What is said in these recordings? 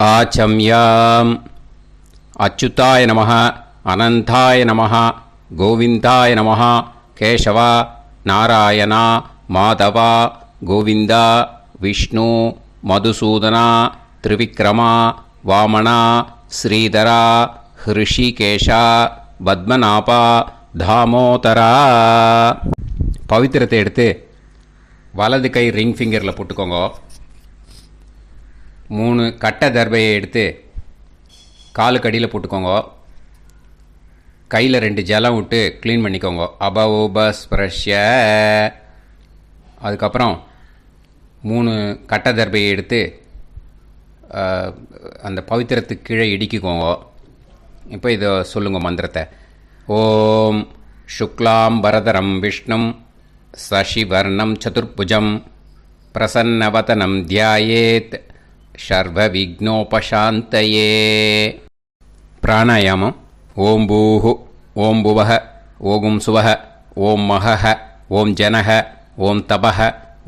ஆச்சம்யாம். அச்சுதாய நமः, அனந்தாய நமः, கோவிந்தாய நமः, கேசவா, நாராயணா, மாதவா, கோவிந்தா, விஷ்ணு, மதுசூதனா, திரிவிக்ரமா, வாமனா, ஸ்ரீதரா, ஹிருஷிகேஷா, பத்மநாபா, தாமோதரா. பவித்திரத்தை எடுத்து வலது கை ரிங் ஃபிங்கரில் போட்டுக்கோங்க. 3 கட்டை தர்பையை எடுத்து காலுக்கடியில் போட்டுக்கோங்க. கையில் 2 ஜலம் விட்டு க்ளீன் பண்ணிக்கோங்க. அபவோபஸ்பிரஷ்ய. அதுக்கப்புறம் 3 கட்டை தர்பையை எடுத்து அந்த பவித்திரத்துக்கு கீழே இடிக்கிக்கோங்க. இப்போ இதை சொல்லுங்கள் மந்திரத்தை. ஓம் சுக்லாம் வரதரம் விஷ்ணும் சசிவர்ணம் சதுர்புஜம் பிரசன்னவதனம் தியாயேத் சர்வ விக்னோபசாந்தயே. பிராணாயாமம். ஓம் பூஹு, ஓம் புவஹ, ஓகும் சுவஹ, ஓம் மஹஹ, ஓம் ஜனஹ, ஓம் தபஹ,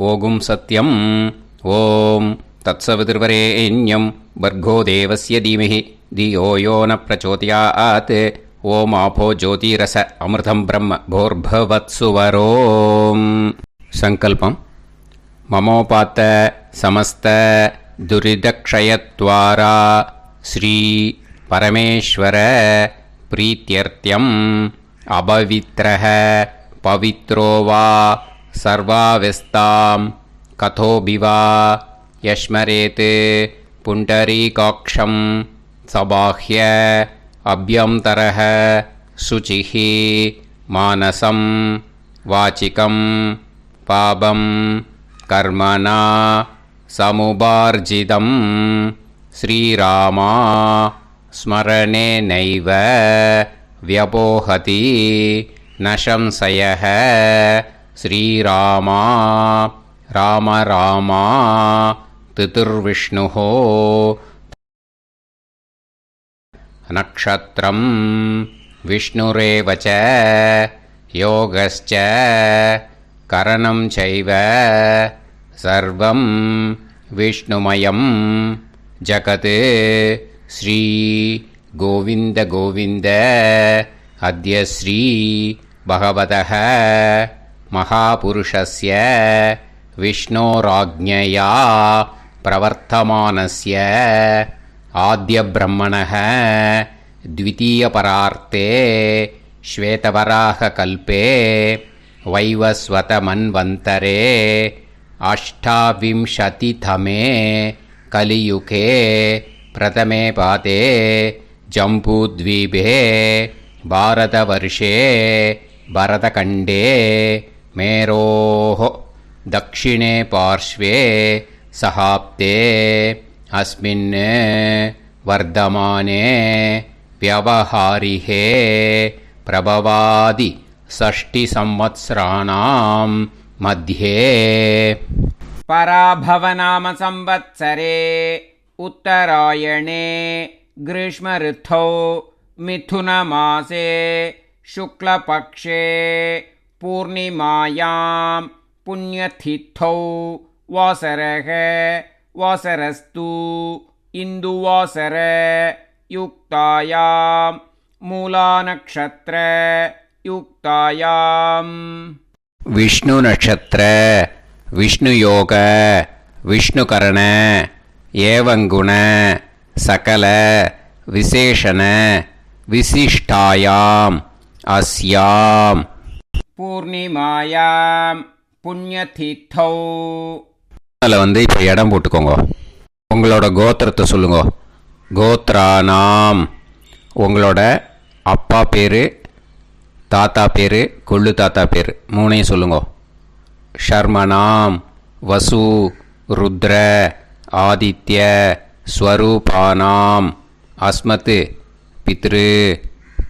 ஓகும் சத்யம். ஓம் தத்சவிதுர்வரேண்யம் பர்கோ தேவஸ்ய தீமஹி தியோ யோ ந பிரச்சோதயாத். ஓம் ஆபோ ஜோதிரச அமிர்தம் பிரம்ம போர்பவத்சுவரோம். சங்கல்பம். மமோபாத்த சமஸ்த துரிதக்ஷயத்வாரா ஸ்ரீ பரமேஸ்வர பிரீத்யர்த்தியம் அபவித்ரஹ பவித்ரோ வா சர்வாவஸ்தாம் கதோபிவா யஸ்மரேத் புண்டரீகாக்ஷம் சபாஹ்ய அப்யந்தரஹ சுசிஹ மானசம் வாசிகம் பாபம் கர்மணா சமுபார்ஜிதம் ஸ்ரீராமா ஸ்மரணேனைவ வ்யபோஹதி நசம்சயः. ஸ்ரீராமா ராம ராமா திதிர்விஷ்ணுः. நக்ஷத்ரம் விஷ்ணுரேவ ச யோகஸ்ச கரணம் சைவ சர்வம் விஷ்ணுமயம் ஜகத். ஸ்ரீ கோவிந்த கோவிந்த அத்ய ஸ்ரீ பகவதः மகாபுருஷஸ்ய விஷ்ணோராஜ்ஞயா பிரவர்த்தமானஸ்ய ஆத்யப்ரஹ்மணः த்விதீயபரார்த்தே ஸ்வேதவராககல்பே வைவஸ்வதமன்வந்தரே அஷ்டாவிம்சதிதமே கலியுகே பிரதமே பாதே ஜம்பூத்வீபே பாரதவர்ஷே பரதகண்டே மேரோः தக்ஷிணே பார்ஷ்வே சஹாப்தே அஸ்மின் வர்தமானே व्यवहारिहे प्रभवादि षष्टि संवत्सराणां मध्ये. पराभवनाम संवत्सरे उत्तरायणे ग्रीष्मऋतौ मिथुनमासे शुक्लपक्षे पूर्णिमायां पुण्यतिथौ वासरः वासरस्तु इन्दुवासर युक्तायां मूलानक्षत्र युक्तायां विष्णु नक्षत्र विष्णु योग विष्णुकरण एवं गुण सकल विशेषण विशिष्टायां अस्यां पूर्णिमायां पुण्यतिथौ. அதில் இப்போ இடம் போட்டுக்கோங்க. உங்களோட கோத்திரத்தை சொல்லுங்க. கோத்ரானாம். உங்களோட அப்பா பேர், தாத்தா பேர், கொள்ளு தாத்தா பேர் 3ஐயும் சொல்லுங்க. ஷர்மனாம் வசு ருத்ர ஆதித்ய ஸ்வரூபானாம் அஸ்மத் பித்ரு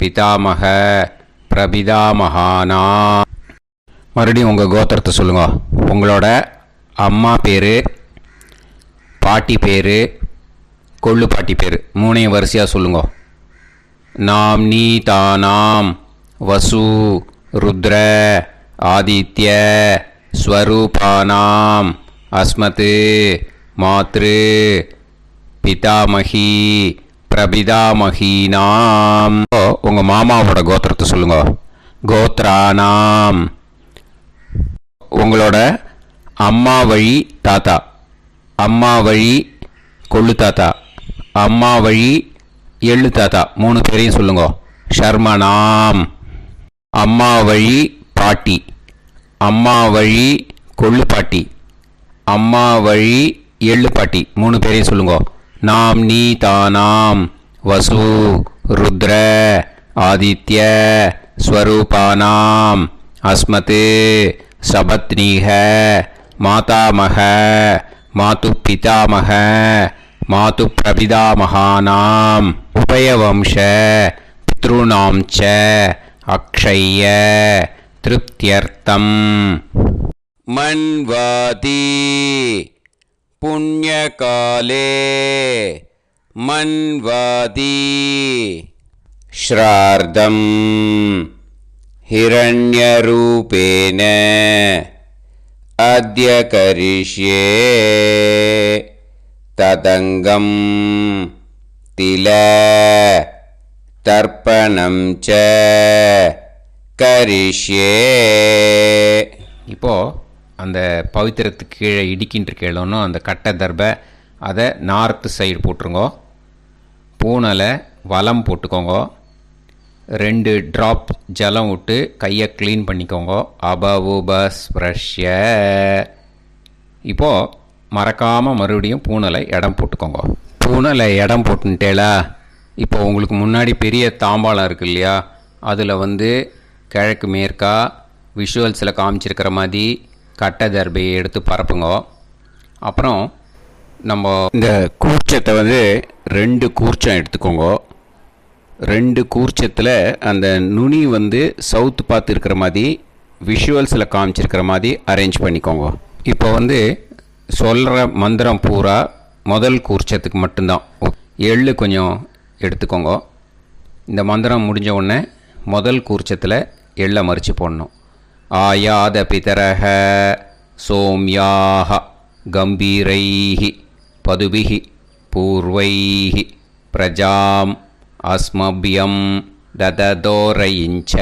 பிதாமக பிரபிதாமகானாம். மறுபடியும் உங்கள் கோத்திரத்தை சொல்லுங்க. உங்களோட அம்மா பேர், பாட்டி பேர், கொள்ளு பாட்டி பேர் 3ஐயும் வரிசையாக சொல்லுங்க. நாம் நீ தானாம் வசு ருத்ர ஆதித்ய ஸ்வரூபானாம் அஸ்மத் மாத்ரு பிதாமகி பிரபிதாமகீனாம். உங்கள் மாமாவோட கோத்திரத்தை சொல்லுங்க. கோத்ரானாம். உங்களோட அம்மா வழி தாத்தா, அம்மா வழி கொள்ளு தாத்தா, அம்மா வழி எள்ளு தாத்தா, 3 பேரையும் சொல்லுங்க. ஷர்மனாம். அம்மா வழி பாட்டி, அம்மா வழி கொள்ளு பாட்டி, அம்மா வழி எள்ளு பாட்டி, 3 பேரையும் சொல்லுங்க. நாம் நீ தானாம் வசு ருத்ர ஆதித்ய ஸ்வரூபானாம் அஸ்மத் சபத்னீக மாதாமக மாது பிதாமக மாது பிரபிதாமகானாம் உபயவம்ச பித்ருணாம் ச அக்ஷய திருப்தியர்த்தம். மன்வாதி புண்ணியகாலே மன்வாதி ஸ்ரார்த்தம் ஹிரண்யரூபேன அத்ய கரிஷ்யே ததங்கம் தில தர்ப்பணம் ச கரிஷ்யே. இப்போது அந்த பவித்திரத்துக்கு கீழே இடிக்கின்ற கீழே அந்த கட்டை தர்பை அதை நார்த்து சைடு போட்டுருங்கோ. பூனலை வலம் போட்டுக்கோங்க. 2 ட்ராப் ஜலம் விட்டு கையை க்ளீன் பண்ணிக்கோங்க. அபவுபஸ்ப்ரஷ்ய. இப்போது மறக்காமல் மறுபடியும் பூனலை இடம் போட்டுக்கோங்க. பூனலை இடம் போட்டுட்டேலா. இப்போ உங்களுக்கு முன்னாடி பெரிய தாம்பாளம் இருக்கு இல்லையா, அதில் கிழக்கு மேற்கா விஷுவல்ஸில் காமிச்சிருக்கிற மாதிரி கட்டை தர்பையை எடுத்து பரப்புங்க. அப்புறம் நம்ம இந்த கூர்ச்சத்தை 2 கூர்ச்சம் எடுத்துக்கோங்க. 2 கூர்ச்சத்தில் அந்த நுனி சவுத்து பார்த்து இருக்கிற மாதிரி விஷுவல்ஸில் காமிச்சிருக்கிற மாதிரி அரேஞ்ச் பண்ணிக்கோங்க. இப்போ சொல்கிற மந்திரம் பூரா முதல் கூர்ச்சத்துக்கு மட்டும்தான். எள்ளு கொஞ்சம் எடுத்துக்கோங்க. இந்த மந்திரம் முடிஞ்ச உடனே முதல் கூர்ச்சத்தில் எள்ளை மறித்து போடணும். ஆயாத பிதரஹ சோம்யாக கம்பீரைஹி பதுபிஹி பூர்வைஹி பிரஜாம் அஸ்மபியம் தததோரயிஞ்ச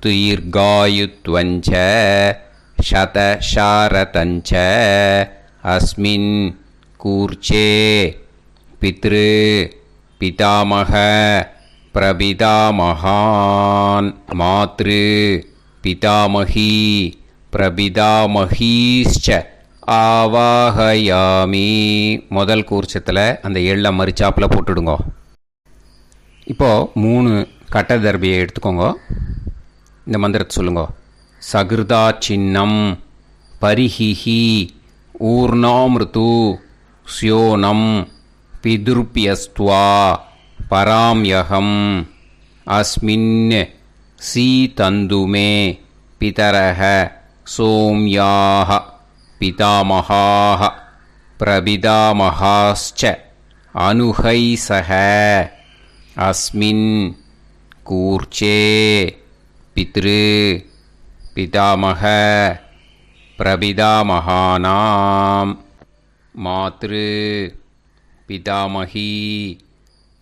தீர்காயுத்வஞ்ச சதசாரதஞ்ச அஸ்மின் கூர்ச்சே பித்ரு பிதாமக பிரபிதாமகான் மாத்ரு பிதாமகி பிரபிதாமகீஷ்ச ஆவாஹயாமி. முதல் கூர்ச்சத்தில் அந்த எள்ளை மறிச்சாப்பில் போட்டுடுங்க. இப்போது 3 கட்டை தர்பியை எடுத்துக்கோங்க. இந்த மந்திரத்தை சொல்லுங்க. சகிருதா சின்னம் பரிஹிஹி ஊர்ணாமிருது ஸ்யோனம் பிதுர்பியஸ்துவா பராம்யகம் அஸ்மின் சீதந்துமே பிதரஹ சோம்யாஹ பிதாமகாஹ பிரபிதாமகாஸ்ச அனுஹைசஹ அஸ்மின் கூர்ச்சே பித்ரு பிதாமக பிரபிதாமகானாம் மாத்ரு பிதாமகி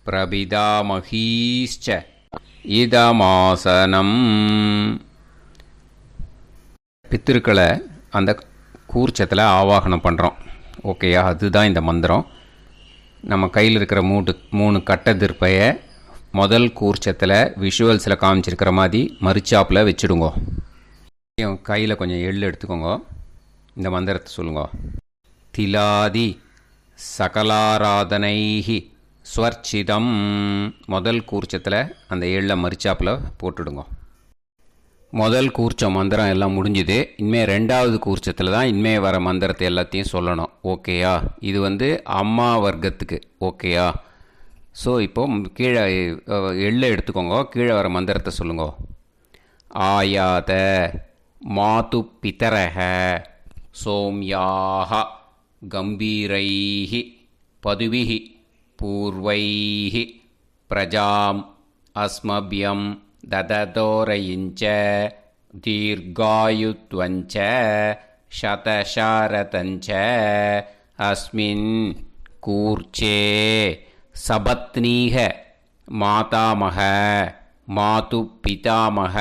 பிரபிதாமகீஷ்ச இதமாசனம். பித்திருக்களை அந்த கூர்ச்சத்தில் ஆவாகனம் பண்ணுறோம். ஓகேயா? அதுதான் இந்த மந்திரம். நம்ம கையில் இருக்கிற 3 கட்டை திருப்பையை முதல் கூர்ச்சத்தில் விஷுவல்ஸில் காமிச்சிருக்கிற மாதிரி மறிச்சாப்பில் வச்சுடுங்க. கையில் கொஞ்சம் எள்ளு எடுத்துக்கோங்க. இந்த மந்திரத்தை சொல்லுங்க. திலாதி சகலாராதனைஹி ஸ்வர்ச்சிதம். முதல் கூர்ச்சத்தில் அந்த எள்ளை மறிச்சாப்பில் போட்டுடுங்க. முதல் கூர்ச்சம் மந்திரம் எல்லாம் முடிஞ்சுது. இனிமேல் 2வது கூர்ச்சத்தில் தான் இனிமேல் வர மந்திரத்தை எல்லாத்தையும் சொல்லணும். ஓகேயா? இது அம்மா வர்க்கத்துக்கு. ஓகேயா? ஸோ இப்போது கீழே எள்ளை எடுத்துக்கோங்க. கீழே வர மந்திரத்தை சொல்லுங்க. ஆயாத மாது பிதரஹ சோம்யாக கம்பீரைஹி பதுவிஹி பூர்வைஹி பிரஜாம் அஸ்மபியம் தததோரயிஞ்ச தீர்காயுத்வஞ்ச சதசாரதஞ்ச அஸ்மின் கூர்ச்சே சபத்னீக மாதாமக மாது பிதாமக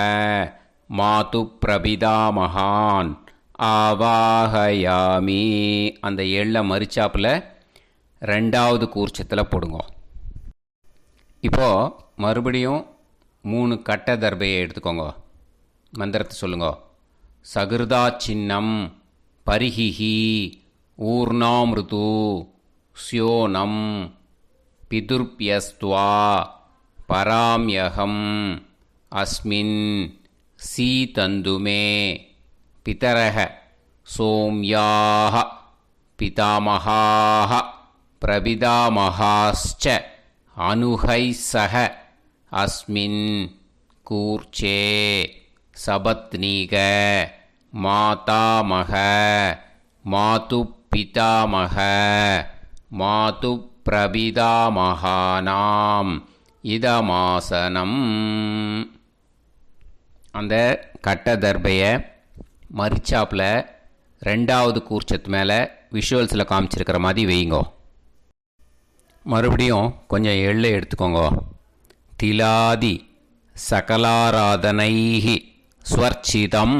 மாது பிரபிதாமகான் ஆவாஹயாமி. அந்த எள்ள மரிச்சாப்பில் ரெண்டாவது கூர்ச்சத்தில் போடுங்க. இப்போது மறுபடியும் 3 கட்ட தர்பையை எடுத்துக்கோங்க. மந்திரத்தை சொல்லுங்க. சகிருதா சின்னம் பரிஹிஹி ஊர்ணாமிருது ஸ்யோனம் பிதுர்பியஸ்துவா பராம்யகம் அஸ்மின் சீதந்துமே பிதரஹ சோம்யாஹ பிதாமஹாஹ பிரபிதாமஹாஸ்ச அனுஹைசஹ அஸ்மின் கூர்ச்சே சபத்னீக மாதாமக மாது பிதாமக மாது பிரபிதாமகானாம் இதமாசனம். அந்த கட்ட தர்பையை மரிச்சாப்பில் ரெண்டாவது கூர்ச்சத்து மேலே விஷுவல்ஸில் காமிச்சிருக்கிற மாதிரி வைங்கோ. மறுபடியும் கொஞ்சம் எள்ளை எடுத்துக்கோங்க. திலாதி சகலாராதனைஹி ஸ்வர்ச்சிதம்.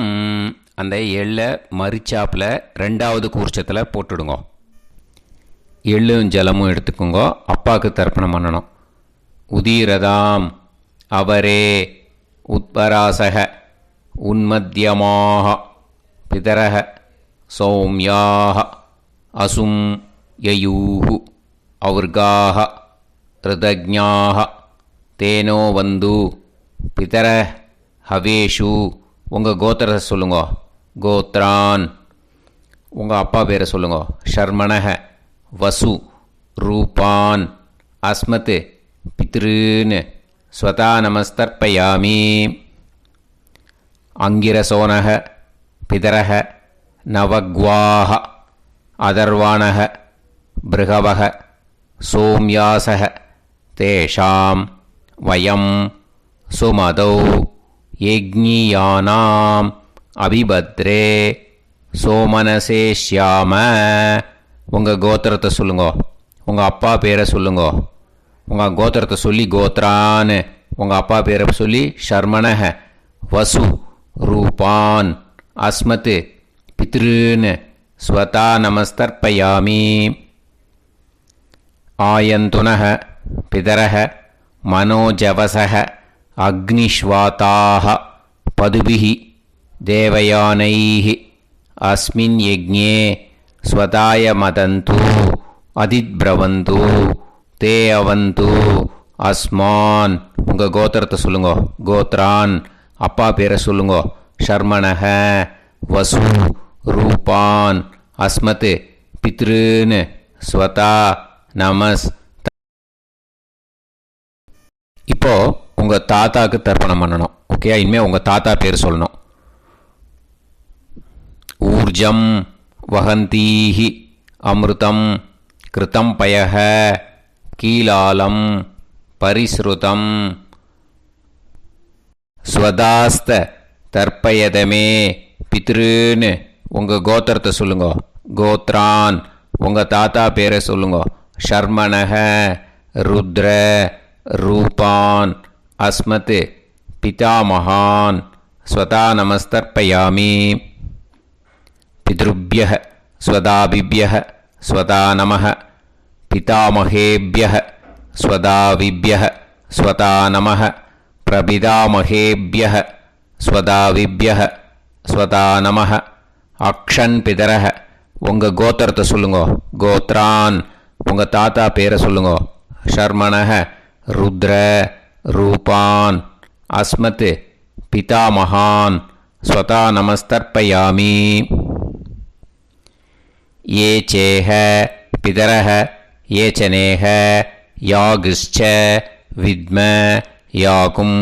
அந்த எள்ளை மரிச்சாப்பில் ரெண்டாவது கூர்ச்சத்தில் போட்டுடுங்க. எள்ளும் ஜலமும் எடுத்துக்கோங்க. அப்பாவுக்கு தர்ப்பணம் பண்ணணும். உதீரதாம் அவரே உத்பராசக உன்மத்யமாக பிதரக சௌம்யாக அசும் யயூஹு அவுர்காக ரிதஜ்ஞாக தேனோ வந்து பிதர ஹவேஷு. உங்கள் கோத்திரத்தை சொல்லுங்க. கோத்ரான். உங்கள் அப்பா பேரை சொல்லுங்க. ஷர்மணக வசு ரூபான் அஸ்மத் பித்ருன்னு ஸ்வதா நமஸ்தர்ப்பயாமி. அங்கிரசோனக பிதரக நவக்வாஹ அதர்வாணக பிருகவக சோம்யாசக தேஷாம் வயம் சுமதௌ யஜ்ஞியானாம் அபிபத்ரே சோமனசேஷ்யாம. உங்கள் கோத்திரத்தை சொல்லுங்க. உங்கள் அப்பா பேரை சொல்லுங்க. உங்கள் கோத்திரத்தை சொல்லி கோத்ரான்னு உங்கள் அப்பா பேரை சொல்லி ஷர்மணக வசு ரூபான் அஸ்மத் பித்ருன்னு ஸ்வதா நமஸ்தர்ப்பயாமி. ஆயந்துனக பிதரக மனோஜவசக அக்னிஷ்வாதாக பதுபிஹி தேவயானைஹி அஸ்மின் யஜ்ஞே ஸ்வதாய மதந்து அதித்பிரவந்து தே அவது அஸ்மான். உங்கள் கோத்திரத்தை சொல்லுங்க. கோத்ரான். அப்பா பேரை சொல்லுங்க. ஷர்மணக வசு ரூபான் அஸ்மத் பித்ருன்னு ஸ்வதா நமஸ். இப்போ உங்கள் தாத்தாக்கு தர்ப்பணம் பண்ணணும். ஓகே, இனிமேல் உங்கள் தாத்தா பேர் சொல்லணும். ஊர்ஜம் வஹந்தீஹி அமிர்தம் கிருதம் பயஹ கீலாலம் பரிஸ்ருதம் ஸ்வதாஸ்த தர்ப்பயதமே பித்ருன்னு உங்கள் கோத்திரத்தை சொல்லுங்க. கோத்ரான். உங்கள் தாத்தா பேரை சொல்லுங்க. ஷர்மணக ருத்ர ரூபான் அஸ்மத் பிதாமகான் ஸ்வதா நமஸ்தர்ப்பயாமி. பித்ருப்யஹ ஸ்வதாபிப்யஹ ஸ்வதா நமஹ பிதாமகேப்யஹ ஸ்வதாவிப்யஹ ஸ்வதா நமஹ பிரபிதாமகேப்யஹ ஸ்வதாவிப்யஹ ஸ்வதா நமஹ. அக்ஷன் பிதரஹ. உங்கள் கோத்திரத்தை சொல்லுங்க. கோத்ரான். உங்கள் தாத்தா பேரை சொல்லுங்க. ஷர்மணக ருத்ர ரூபான் அஸ்மத் பிதாமகான் ஸ்வதா நமஸ்தர்ப்பயாமி. ये चेह पितरः ये चनेह यागश्च विद्म याकुम्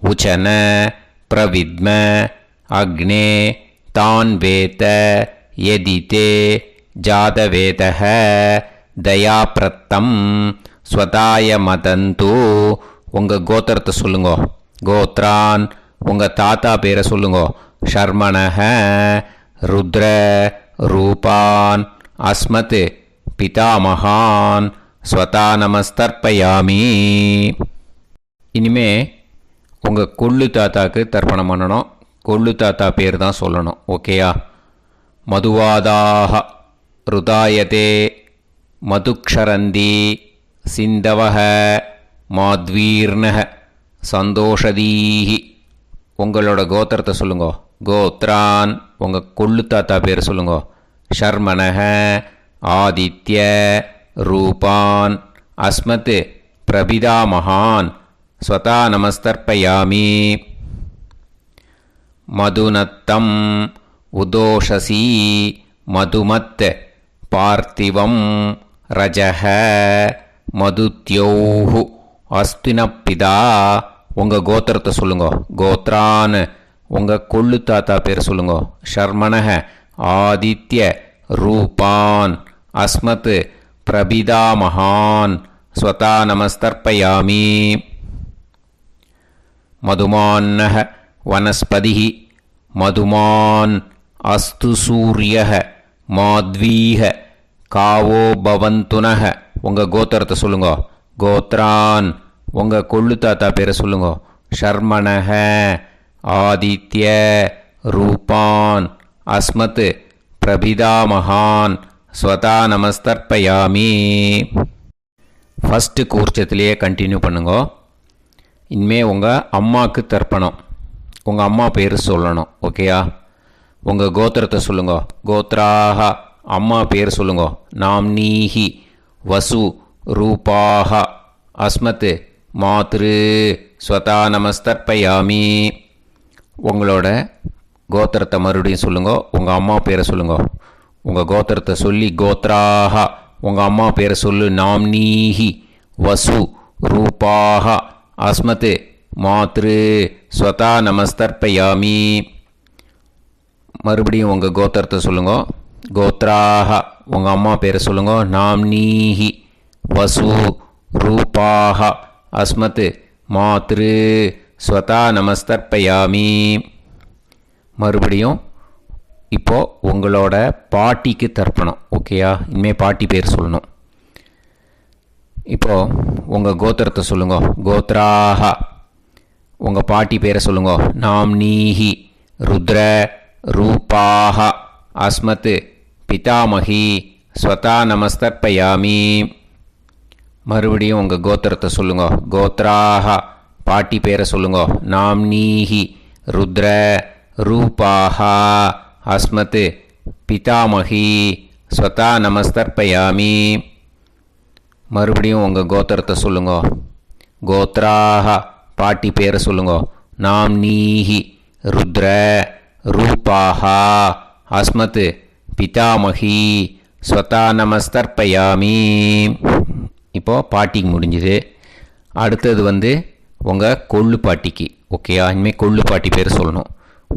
उचन प्रविद्म अग्ने तान् वेत यदिते जातवेदः दयाप्रत्तं स्वताय मदन्तु. உங்கள் கோத்திரத்தை சொல்லுங்க. கோத்ரான். உங்கள் தாத்தா பேரை சொல்லுங்க. ஷர்மணக ருத்ர ரூபான் அஸ்மத் பிதாமகான் ஸ்வதா நமஸ்தர்ப்பயாமி. இனிமே உங்கள் கொள்ளு தாத்தாக்கு தர்ப்பணம் பண்ணணும். கொள்ளு தாத்தா பேர் தான் சொல்லணும். ஓகேயா? மதுவாதாக ருதாயதே மதுக்ஷரந்தி சிந்தவக மாத்வீர்ணக சந்தோஷதீஹி. உங்களோட கோத்திரத்தை சொல்லுங்க. கோத்ரான் உங்கள் கொள்ளு தாத்தா பேர் சொல்லுங்க. ஷர்மணக ஆதித்ய ரூபான் அஸ்மத் பிரபிதாமகான் ஸ்வதா நமஸ்தர்ப்பயாமி. மதுநத்தம் உதோஷசி மதுமத் பார்த்திவம் ரஜஹ மதுத்யோஹு அஸ்தினப்பிதா. உங்கள் கோத்திரத்தை சொல்லுங்க. கோத்ரான் உங்கள் கொள்ளு தாத்தா பேர் சொல்லுங்க. ஷர்மணக ஆதித்ய ரூபான் அஸ்மத் பிரபிதாமகான் ஸ்வதா நமஸ்தர்ப்பயாமி. மதுமான்னஹ வனஸ்பதிஹ மதுமான் அஸ்து சூரியஹ மாத்வீஹ காவோ பவந்துனஹ. உங்கள் கோத்திரத்தை சொல்லுங்க. கோத்ரான் உங்கள் கொள்ளு தாத்தா பேரை சொல்லுங்க. ஷர்மணஹ ஆதித்ய ரூபான் அஸ்மத் பிரபிதாமகான் ஸ்வதா நமஸ்தர்ப்பயாமி. ஃபஸ்ட்டு கூர்ச்சத்திலேயே கண்டினியூ பண்ணுங்க. இனிமே உங்கள் அம்மாவுக்கு தர்ப்பணம். உங்கள் அம்மா பேர் சொல்லணும். ஓகேயா? உங்கள் கோத்திரத்தை சொல்லுங்க. கோத்ராக அம்மா பேர் சொல்லுங்க. நாம்னீஹி வசு ரூபாக அஸ்மத் மாத்ரு ஸ்வதா நமஸ்தர்ப்பயாமி. உங்களோட கோத்திரத்தை மறுபடியும் சொல்லுங்க. உங்கள் அம்மா பேரை சொல்லுங்க. உங்கள் கோத்திரத்தை சொல்லி கோத்ராக உங்கள் அம்மா பேரை சொல்லு. நாம்னீஹி வசு ரூபாக அஸ்மத் மாத்ரு ஸ்வதா நமஸ்தர்ப்பயாமி. மறுபடியும் உங்கள் கோத்திரத்தை சொல்லுங்க. கோத்ராக உங்கள் அம்மா பேரை சொல்லுங்க. நாம்னீஹி வசு ரூபாக அஸ்மத் மாத்ரு ஸ்வதா நமஸ்தர்ப்பயாமி. மறுபடியும் இப்போது உங்களோட பாட்டிக்கு தர்ப்பணம். ஓகேயா? இனிமேல் பாட்டி பேர் சொல்லணும். இப்போது உங்கள் கோத்திரத்தை சொல்லுங்க. கோத்ராக உங்கள் பாட்டி பேரை சொல்லுங்க. நாம்னீஹி ருத்ர ரூபாக அஸ்மத் பிதாமகி ஸ்வதா நமஸ்தர்ப்பயாமி. மறுபடியும் உங்கள் கோத்திரத்தை சொல்லுங்க. கோத்ராக பாட்டி பேரை சொல்லுங்க. நாம்னீஹி ருத்ர ரூபாக அஸ்மத் பிதாமகி ஸ்வதா நமஸ்தர்ப்பயாமி. மறுபடியும் உங்கள் கோத்திரத்தை சொல்லுங்க. கோத்ராக பாட்டி பேரை சொல்லுங்க. நாம்னீஹி ருத்ர ரூபாக அஸ்மத் பிதாமகி ஸ்வதா நமஸ்தர்ப்பயாமி. இப்போது பாட்டிக்கு முடிஞ்சுது. அடுத்தது உங்கள் கொள்ளு பாட்டிக்கு. ஓகேயா? இனிமேல் கொள்ளு பாட்டி பேர் சொல்லணும்.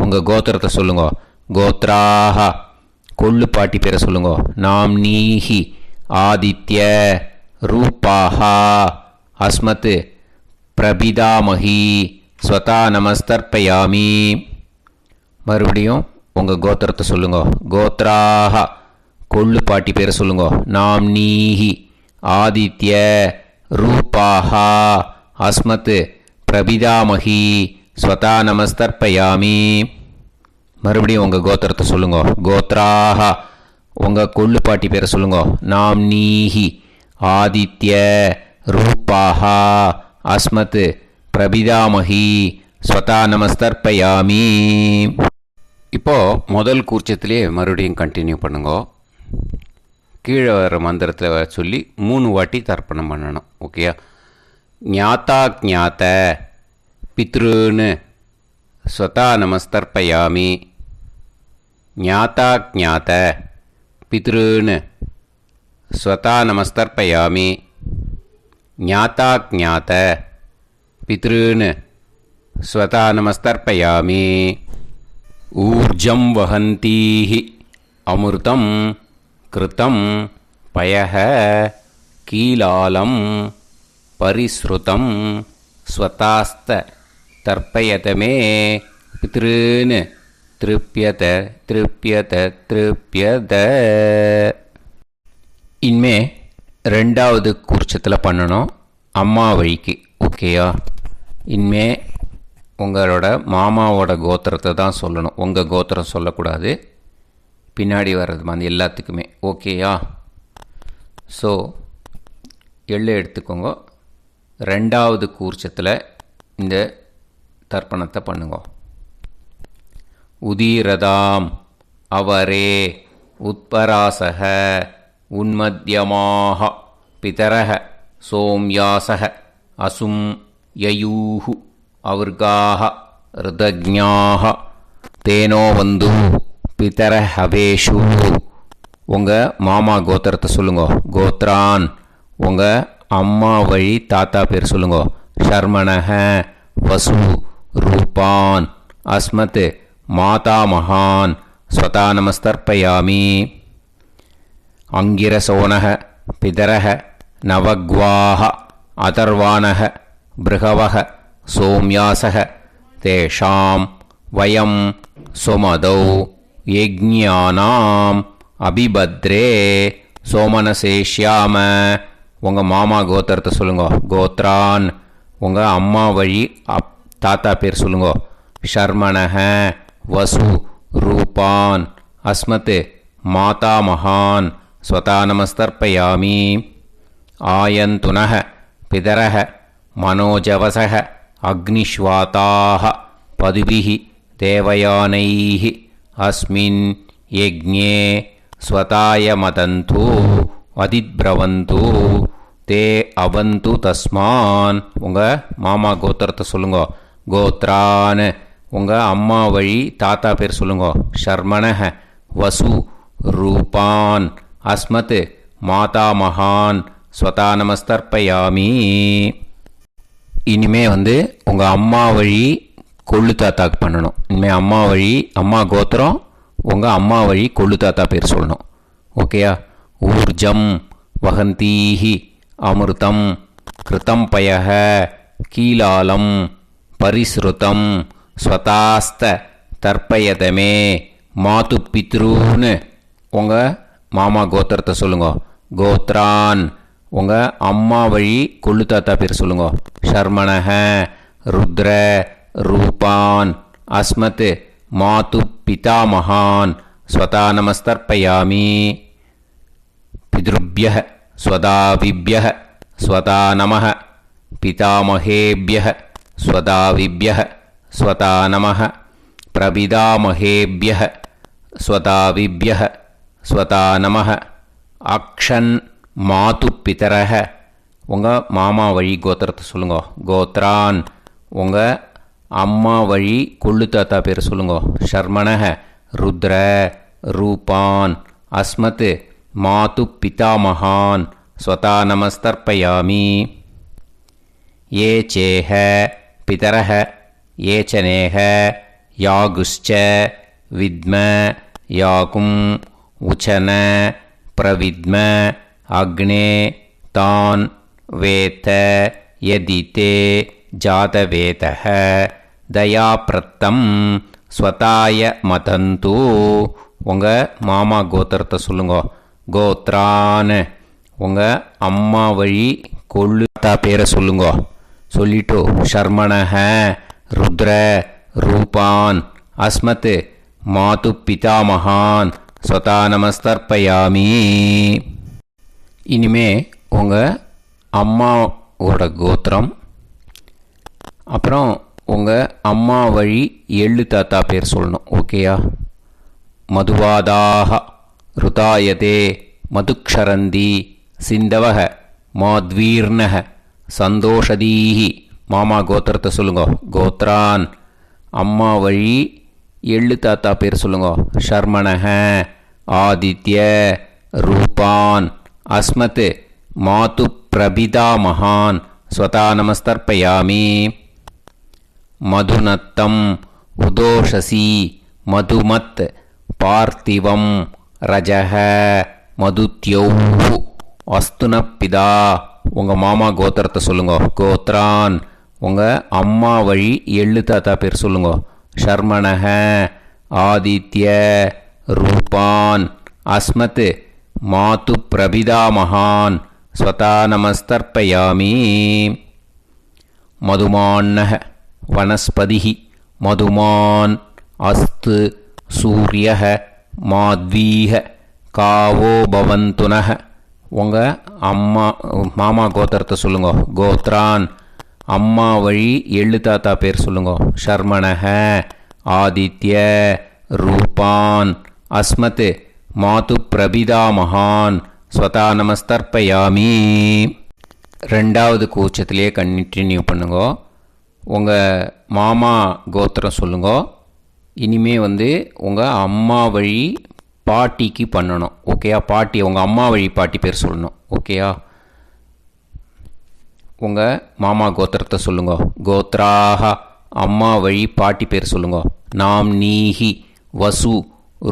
உங்கள் கோத்திரத்தை சொல்லுங்க. கோத்ராக கொள்ளு பாட்டி பேரை சொல்லுங்க. நாம்னீஹி ஆதித்ய ரூபாக அஸ்மத் பிரபிதாமகி ஸ்வதா நமஸ்தர்ப்பயாமி. மறுபடியும் உங்கள் கோத்திரத்தை சொல்லுங்க. கோத்ராக கொள்ளு பாட்டி பேரை சொல்லுங்க. நாம்னீஹி ஆதித்ய ரூபாக அஸ்மத் பிரபிதாமகி ஸ்வதா நமஸ்தர்ப்பயாமி. மறுபடியும் உங்கள் கோத்திரத்தை சொல்லுங்க. கோத்ராக உங்கள் கொள்ளு பாட்டி பேரை சொல்லுங்க. நாம்னீஹி ஆதித்ய ரூபாக அஸ்மத் பிரபிதாமகி ஸ்வதா நமஸ்தர்ப்பயாமி. இப்போது முதல் கூர்ச்சத்திலே மறுபடியும் கண்டினியூ பண்ணுங்க. கீழே வர மந்திரத்தை சொல்லி 3 வாட்டி தர்ப்பணம் பண்ணணும். ஓகேயா? ஞாத்தா ஞாத்த பித்ருன்னு ஸ்வதா நமஸ்தர்ப்பயாமி. ஞாத்தா ஞாத்த பித்ருன்னு ஸ்வதா நமஸ்தர்ப்பயாமி. ஞாத்தா ஞாத்த பித்ருன்னு ஸ்வதா நமஸ்தர்ப்பயாமி. ஊர்ஜம் வஹந்தீஹி அமிர்தம் கிருதம் பயஹ கீலாலம் பரிஸ்ருதம் ஸ்வதாஸ்த தர்ப்பயதமே பித்ருன்னு திருப்யத திருப்யத திருப்யத. இனிமே ரெண்டாவது கூர்ச்சத்தில் பண்ணணும், அம்மா வழிக்கு. ஓகேயா? இனிமே உங்களோட மாமாவோட கோத்திரத்தை தான் சொல்லணும், உங்கள் கோத்திரம் சொல்லக்கூடாது. பின்னாடி வர்றது மாதிரி எல்லாத்துக்குமே. ஓகேயா? ஸோ எள்ளு எடுத்துக்கோங்க. ரெண்டாவது கூர்ச்சத்தில் இந்த தர்ப்பணத்தை பண்ணுங்க. உதீரதாம் அவரே உத்பராசக உன்மத்யமாக பிதரக சோம்யாசக அசும் யயூஹு அவர்காக ருதஜ்ஞாக தேனோ வந்து பிதர ஹவேஷு. உங்கள் மாமா கோத்திரத்தை சொல்லுங்க. கோத்ரான் உங்கள் அம்மா வழி தாத்தா பேர் சொல்லுங்க. ஷர்மணஹ வசு ரூபான் அஸ்மத் மாதா மகான் ஸ்வதா நமஸ்தர்ப்பயாமி. அங்கிரசோனஹ பிதரஹ நவக்வாஹ அதர்வாணஹ பிருகவஹ சோம்யாசஹ தேஷாம் வயம் சுமதௌ யஜ்ஞானாம் அபிபத்ரே சோமனசேஷ்யாம. உங்கள் மாமா கோத்திரத்தை சொல்லுங்க. கோத்ரான் உங்கள் அம்மா வழி தாத்தா பேர் சொல்லுங்க. ஷர்மணஹ வசு ரூபான் அஸ்மத் மாதா மகான் ஸ்வதா நமஸ்தர்ப்பயாமி. ஆயந்துனஹ பிதரஹ மனோஜவசஹ அக்னிஷ்வாதாஹ பதுபிஹி தேவயானைஹ அஸ்மின் யஜ்ஞே ஸ்வதாய மதந்து அதித்பிரவந்து தே அவந்து தஸ்மான். உங்கள் மாமா கோத்திரத்தை சொல்லுங்க. கோத்ரான் உங்கள் அம்மா வழி தாத்தா பேர் சொல்லுங்க. ஷர்மணஹ வசு ரூபான் அஸ்மத் மாதா மகான் ஸ்வதா நமஸ்தர்ப்பயாமி. இனிமே உங்கள் அம்மா வழி கொள்ளு தாத்தாக்கு பண்ணணும். இனிமேல் அம்மா வழி அம்மா கோத்திரம் உங்கள் அம்மா வழி கொள்ளு தாத்தா பேர் சொல்லணும். ஓகேயா? ஊர்ஜம் வகந்தீஹி அமிர்தம் கிருதம் பயஹ கீலாலம் பரிஸ்ருதம் ஸ்வதாஸ்த தர்ப்பயதமே மாது பித்ரூன்னு. உங்கள் மாமா கோத்திரத்தை சொல்லுங்க. கோத்ரான் உங்கள் அம்மா வழி கொள்ளு தாத்தா பேர் சொல்லுங்க. ஷர்மணஹ ருத்ர ரூபான் அஸ்மத் மாது பிதா மகான் ஸ்வதா நமஸ்தர்ப்பயாமி. பித்ருப்யஹ ஸ்வதாவிப்யஹ ஸ்வதா நமஹ பிதாமஹேப்யஹ ஸ்வதாவிப்யஹ ஸ்வதா நமஹ பிரபிதாமஹேப்யஹ ஸ்வதாவிப்யஹ ஸ்வதா நமஹ. அக்ஷன் மாது பிதரஹ உங்கள் மாமா வழி கோத்திரத்தை சொல்லுங்க. கோத்ரான் உங்கள் அம்மா வழி கொள்ளு தாத்தா பேர் சொல்லுங்க. ஷர்மணஹ ருத்ர ரூபான் அஸ்மத் மாது பிதா மகான் ஸ்வதா நமஸ்தர்ப்பயாமி. ஏ சேஹ பிதரஹ ஏச்சனேஹ யாகுஷ்ச வித்ம யாகும் உச்சன பிரவித்ம அக்னே தான் வேத யதிதே ஜாதவேதஹ தயாப்ரத்தம் ஸ்வதாய மதந்து. உங்கள் மாமா கோத்திரத்தை சொல்லுங்க. கோத்ரான் உங்கள் அம்மா வழி கொள்ளு தாத்தா பேரை சொல்லுங்க. சொல்லிட்டு ஷர்மணஹ ருத்ர ரூபான் அஸ்மத் மாது பிதா மகான் ஸ்வதா நமஸ்தர்ப்பயாமி. இனிமே உங்கள் அம்மாவோட கோத்திரம், அப்புறம் உங்கள் அம்மா வழி எள்ளு தாத்தா பேர் சொல்லணும். ஓகேயா? மதுவாதாக ருதாயதே மதுக்ஷரந்தி சிந்தவக மாத்வீர்ணக சந்தோஷதீஹி. மாமா கோத்திரத்தை சொல்லுங்க. கோத்ரான் அம்மா வழி எள்ளு தாத்தா பேர் சொல்லுங்க. ஷர்மணஹ ஆதித்ய ரூபான் அஸ்மத் மாது பிரபிதா மகான் ஸ்வதா நமஸ்தர்ப்பயாமி. மதுநத்தம் உதோஷசி மதுமத் பார்த்திவம் ரஜஹ மதுத்யௌஹு அஸ்துனப்பிதா. உங்கள் மாமா கோத்திரத்தை சொல்லுங்க. கோத்ரான் உங்கள் அம்மா வழி எள்ளு தாத்தா பேர் சொல்லுங்க. ஷர்மணஹ ஆதித்ய ரூபான் அஸ்மத் மாது பிரபிதாமகான் ஸ்வதா நமஸ்தர்ப்பயாமி. மதுமான்னः வனஸ்பதிः மதுமான் அஸ்து சூரியः மாத்வீஹ காவோ பவந்துனः. உங்கள் மாமா கோத்திரத்தை சொல்லுங்க. கோத்ரான் அம்மா வழி எள்ளு தாத்தா பேர் சொல்லுங்க. ஷர்மணஹ ஆதித்ய ரூபான் அஸ்மத் மாது பிரபிதாமகான் ஸ்வதா நமஸ்தர்ப்பயாமி. ரெண்டாவது கூச்சத்திலே கண்டினியூ பண்ணுங்க. உங்கள் மாமா கோத்திரம் சொல்லுங்க. இனிமே உங்கள் அம்மா வழி பாட்டிக்கு பண்ணணும். ஓகேயா? பாட்டி உங்கள் அம்மா வழி பாட்டி பேர் சொல்லணும். ஓகேயா? உங்கள் மாமா கோத்திரத்தை சொல்லுங்க. கோத்ராஹ அம்மா வழி பாட்டி பேர் சொல்லுங்க. நாம் நீஹி வசு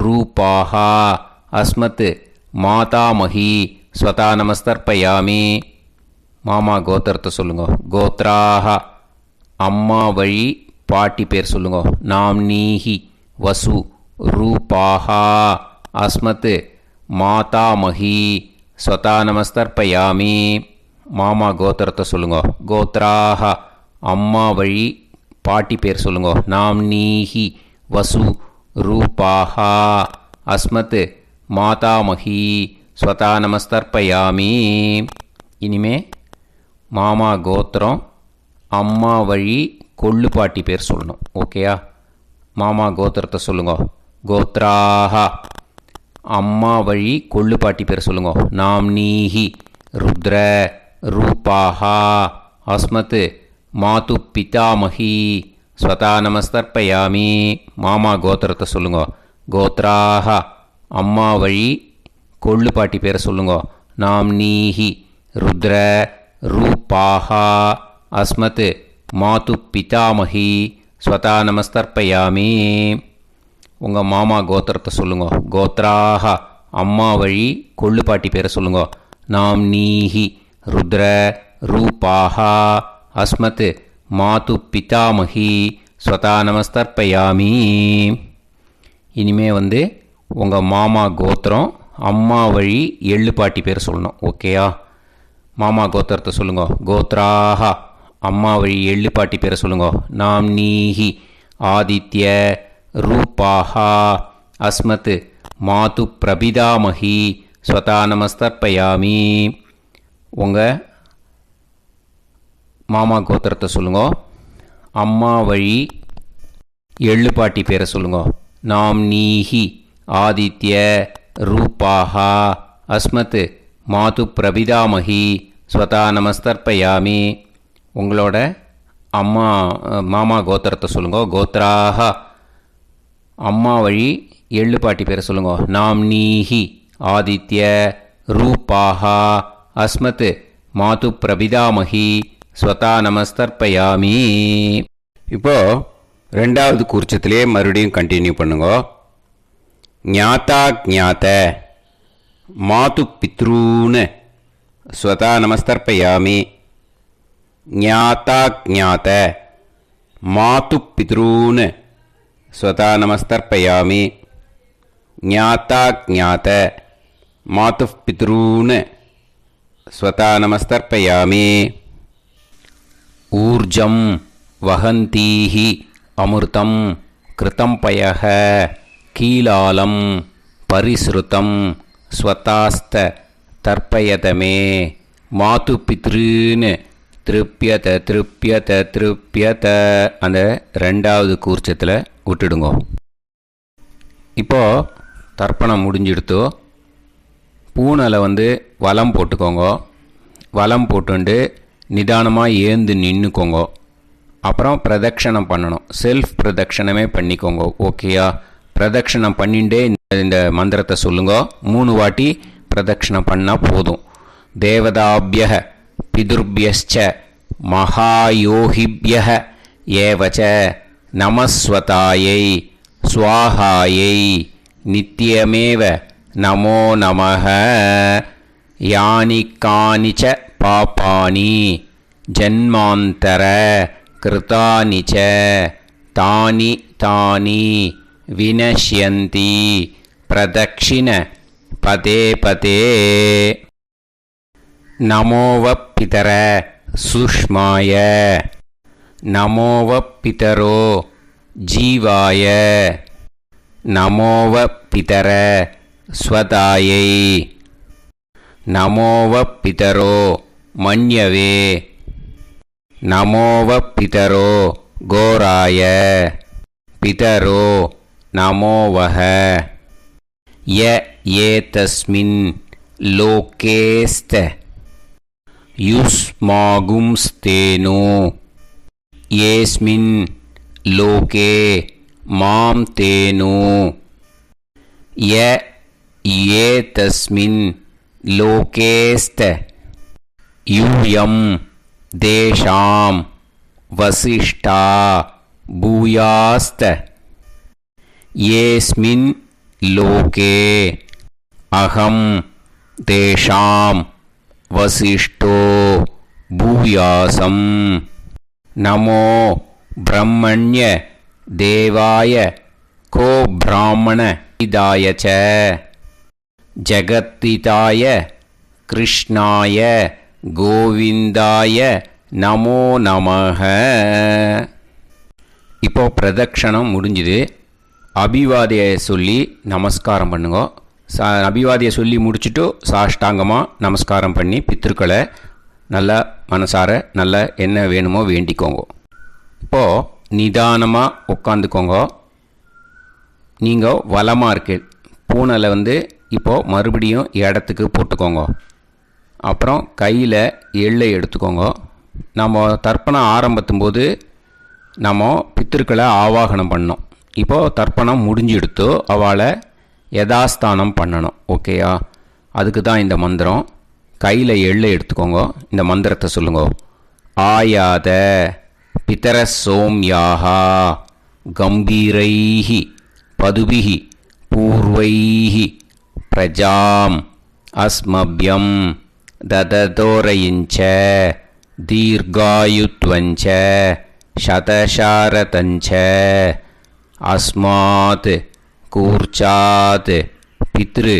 ரூபாஹா அஸ்மத் மாதாமஹி ஸ்வதா நமஸ்தர்ப்பயாமி. மாமா கோத்திரத்தை சொல்லுங்க. கோத்ராஹ அம்மா வழி பாட்டி பேர் சொல்லுங்க. நாம் நீஹி வசு ரூபாஹா அஸ்மத் மாதாமஹி ஸ்வதா நமஸ்தர்ப்பயாமி. மாமா கோத்திரத்தை சொல்லுங்க. கோத்ராஹ அம்மா வழி பாட்டி பேர் சொல்லுங்க. நாம் நீஹி வசு ரூபாஹா அஸ்மத் மாதாமஹி ஸ்வதா நமஸ்தர்ப்பயாமி. இனிமே மாமா கோத்திரம் அம்மா வழி கொள்ளு பாட்டி பேர் சொல்லணும். ஓகேயா? மாமா கோத்திரத்தை சொல்லுங்க. கோத்ராஹ அம்மா வழி கொள்ளு பாட்டி பேர் சொல்லுங்க. நாம் நீஹி ருத்ர ரூபாஹா அஸ்மத் மாது பிதாமஹி ஸ்வதா நமஸ்தர்ப்பயாமி. மாமா கோத்திரத்தை சொல்லுங்க. கோத்ராஹ அம்மா வழி கொள்ளு பாட்டி பேரை சொல்லுங்க. நாம் நீஹி ருத்ர ரூபாஹா அஸ்மத் மாது பிதாமஹி ஸ்வதா நமஸ்தர்ப்பயாமி. உங்கள் மாமா கோத்திரத்தை சொல்லுங்க. கோத்ராஹ அம்மா வழி கொள்ளு பாட்டி பேரை சொல்லுங்க. நாம் நீஹி ருத்ர ரூபாஹா அஸ்மத் மாது பிதாமஹி ஸ்வதா நமஸ்தர்ப்பயாமி. இனிமே உங்கள் மாமா கோத்திரம் அம்மா வழி எள்ளு பாட்டி பேர் சொல்லணும். ஓகேயா? மாமா கோத்திரத்தை சொல்லுங்க. கோத்ராஹ அம்மா வழி எள்ளு பாட்டி பேரை சொல்லுங்க. நாம் நீஹி ஆதித்ய ரூபாஹா அஸ்மத் மாது பிரபிதாமஹி ஸ்வதா நமஸ்தர்ப்பயாமி. உங்கள் மாமா கோத்திரத்தை சொல்லுங்க. அம்மா வழி எள்ளு பாட்டி பேரை சொல்லுங்க. நாம் நீஹி ஆதித்ய ரூபாஹா அஸ்மத் மாது பிரபிதாமஹி ஸ்வதா நமஸ்தர்ப்பயாமி. உங்களோட மாமா கோத்திரத்தை சொல்லுங்க. கோத்ராஹ அம்மா வழி எள்ளு பாட்டி பேரை சொல்லுங்க. நாம் நீஹி ஆதித்ய ரூபாஹா அஸ்மத் மாது பிரபிதாமஹி ஸ்வதா நமஸ்தர்ப்பயாமி. இப்போது ரெண்டாவது கூர்ச்சத்திலே மறுபடியும் கண்டினியூ பண்ணுங்க. ஞாதா ஞாத மாது பித்ரூன் ஸ்வதா நமஸ்தர்ப்பயாமி. ஞாதா ஞாத மாது பித்ரூன் ஸ்வதா நமஸ்தர்ப்பயாமி. ஞாதா ஞாத மாது பித்ரூன் ஸ்வதா நமஸ்தர்ப்பயாமி. ஊர்ஜம் வஹந்தீஹி அமிர்தம் கிருதம் பயஹ கீலாலம் பரிஸ்ருதம் ஸ்வதாஸ்த தர்ப்பயதமே. மாது பித்ருன்னு திருப்பியத திருப்பியத திருப்பியத அந்த ரெண்டாவது கூர்ச்சத்தில் விட்டுடுங்க. இப்போது தர்ப்பணம் முடிஞ்சிடுத்தோ பூனலை வலம் போட்டுக்கோங்க. வலம் போட்டுண்டு நிதானமாக ஏந்து நின்றுக்கோங்க. அப்புறம் பிரதட்சணம் பண்ணணும். செல்ஃப் பிரதட்சணமே பண்ணிக்கோங்க. ஓகேயா? பிரதட்சணம் பண்ணிண்டே இந்த மந்திரத்தை சொல்லுங்க. 3 வாட்டி பிரதட்சணம் பண்ணால் போதும். தேவதாபிய பிதுர்பியச்ச மகாயோகிபிய ஏவச்ச நமஸ்வதாயை ஸ்வாஹாயை நித்யமேவ நமோ நமஹ. யானி கானிச்ச பாபானி ஜன்மாந்தர கிருதானி ச தானி தானி வினஷ்யந்தி பிரதக்ஷிண பதே பதே. நமோவ பிதர சுஷ்மாய. நமோவ பிதரோ ஜீவாய. நமோவ பிதர ஸ்வதாயை. நமோவ பிதரோ மன்யவே. நமோவ பிதரோ கோராய. பிதரோ நமோவஹ. ய ஏதஸ்மின் லோகேஸ்த யுஸ்மாகும்ஸ்தேனோ. ஏஸ்மின் லோகே மாம் தேனோ. ய ஏதஸ்மின் லோகேஸ்த யூயம் தேஷாம் வசிஷ்டா பூயாஸ்த. ஏஸ்மின் லோகே அகம் தேஷாம் வசிஷ்டோ பூயாசம். நமோ பிரம்மண்ய தேவாய கோ பிராமண இதாய ச. ஜகத்திதாய கிருஷ்ணாய கோவிந்தாய நமோ நமஹ. இப்போ பிரதக்ஷணம் முடிஞ்சுது. அபிவாதியை சொல்லி நமஸ்காரம் பண்ணுங்க. அபிவாதியை சொல்லி முடிச்சுட்டு சாஷ்டாங்கமாக நமஸ்காரம் பண்ணி பித்திருக்களை நல்லா மனசார நல்லா என்ன வேணுமோ வேண்டிக்கோங்க. இப்போது நிதானமாக உட்காந்துக்கோங்க. நீங்கள் வலமாக இருக்கு பூனலை இப்போது மறுபடியும் இடத்துக்கு போட்டுக்கோங்க. அப்புறம் கையில் எள்ளை எடுத்துக்கோங்க. நம்ம தர்ப்பணம் ஆரம்பித்தும் போது நம்ம பித்திருக்களை ஆவாகனம் பண்ணோம். இப்போது தர்ப்பணம் முடிஞ்செடுத்து அவளை யதாஸ்தானம் பண்ணணும். ஓகேயா? அதுக்கு தான் இந்த மந்திரம். கையில் எள்ளை எடுத்துக்கோங்க. இந்த மந்திரத்தை சொல்லுங்க. ஆயாத பிதர சோம்யாஹா கம்பீரைஹி பதுபிஹி பூர்வைஹி பிரஜாம் அஸ்மப்யம் தததோரயிஞ்ச தீர்காயுத்வஞ்ச சதசாரதஞ்ச அஸ்மாத் கூர்ச்சாத் பித்ரு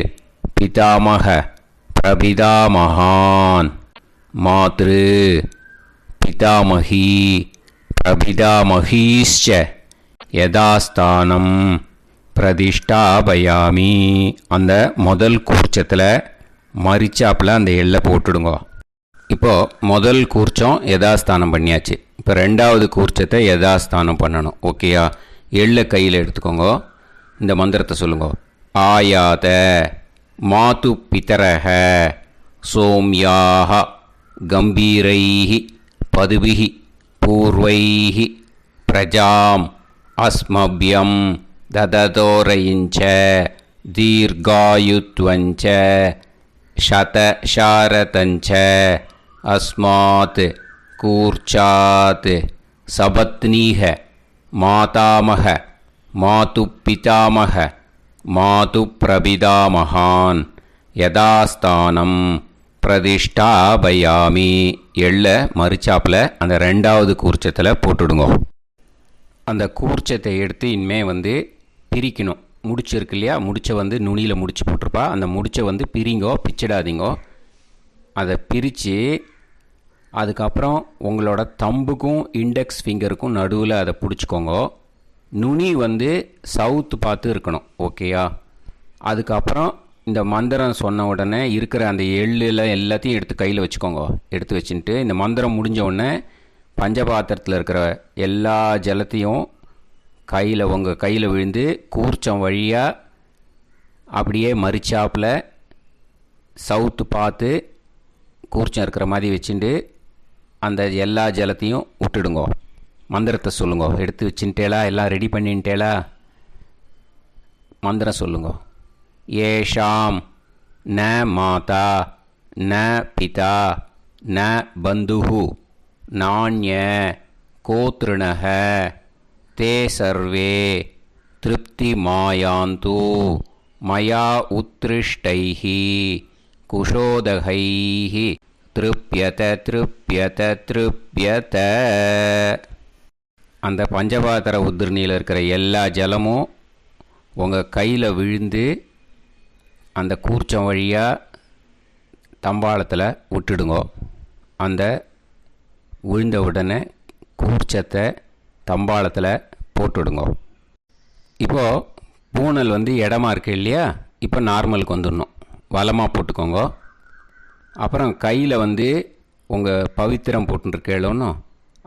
பிதாமக பிரபிதாமகான் மாத்ரு பிதாமகி பிரபிதாமகீஷ்ச யதாஸ்தானம் பிரதிஷ்டாபயாமி. அந்த முதல் கூர்ச்சத்தில் மரிச்சாப்பில் அந்த எள்ளை போட்டுடுங்க. இப்போது முதல் கூர்ச்சம் யதாஸ்தானம் பண்ணியாச்சு. இப்போ ரெண்டாவது கூர்ச்சத்தை யதாஸ்தானம் பண்ணணும். ஓகேயா? எள்ளை கையில் எடுத்துக்கோங்க. இந்த மந்திரத்தை சொல்லுங்க. ஆயாத மாது பிதரஹ சோம்யாக கம்பீரைஹி பதுபிஹி பூர்வைஹி பிரஜாம் அஸ்மப்யம் தததோரயிஞ்ச தீர்காயுத்வஞ்ச சதசாரதஞ்ச அஸ்மாத் கூர்ச்சாத் சபத்னீஹ மாதாமக மாது பிதாமக மாது பிரபிதாமகான் யதாஸ்தானம் பிரதிஷ்டாபயாமி. எள்ள மரிச்சாப்பில் அந்த ரெண்டாவது கூர்ச்சத்தில் போட்டுடுங்க. அந்த கூர்ச்சத்தை எடுத்து இனிமேல் பிரிக்கணும். முடிச்சிருக்கு இல்லையா? முடிச்சை நுனியில் முடிச்சு போட்டிருப்பா. அந்த முடிச்சை பிரிங்கோ, பிச்சிடாதீங்கோ. அதை பிரித்து அதுக்கப்புறம் உங்களோட தம்புக்கும் இண்டெக்ஸ் ஃபிங்கருக்கும் நடுவில் அதை பிடிச்சிக்கோங்க. நுனி சவுத்து பார்த்து இருக்கணும். ஓகேயா? அதுக்கப்புறம் இந்த மந்திரம் சொன்ன உடனே இருக்கிற அந்த எள்ளில் எல்லாத்தையும் எடுத்து கையில் வச்சுக்கோங்க. எடுத்து வச்சுட்டு இந்த மந்திரம் முடிஞ்ச உடனே பஞ்சபாத்திரத்தில் இருக்கிற எல்லா ஜலத்தையும் உங்கள் கையில் விழுந்து கூர்ச்சம் வழியாக அப்படியே மரிச்சாப்பில் சவுத்து பார்த்து கூர்ச்சம் இருக்கிற மாதிரி வச்சுட்டு அந்த எல்லா ஜலத்தையும் விட்டுடுங்க. மந்திரத்தை சொல்லுங்க. எடுத்து வச்சுட்டேலா? எல்லாம் ரெடி பண்ணிட்டேலா? மந்திரம் சொல்லுங்க. ஏஷாம் ந மாதா ந பிதா ந பந்துஹு நாண்ய கோத்ருணஹ தே சர்வே திருப்தி மாயாந்து மயா உத்ருஷ்டைஹி குஷோதகைஹி திருப்யத திருப்யத திருப்யத. அந்த பஞ்சபாத்திர உதிர்ணியில் இருக்கிற எல்லா ஜலமும் உங்கள் கையில் விழுந்து அந்த கூர்ச்சம் வழியாக தம்பாளத்தில் விட்டுடுங்கோ. அந்த விழுந்த உடனே கூர்ச்சத்தை தம்பாளத்தில் போட்டுவிடுங்கோ. இப்போது பூனல் இடமா இருக்குது இல்லையா, இப்போ நார்மலுக்கு வந்துடணும். வலமாக போட்டுக்கோங்க. அப்புறம் கையில் உங்கள் பவித்திரம் போட்டுருக்கேளோன்னு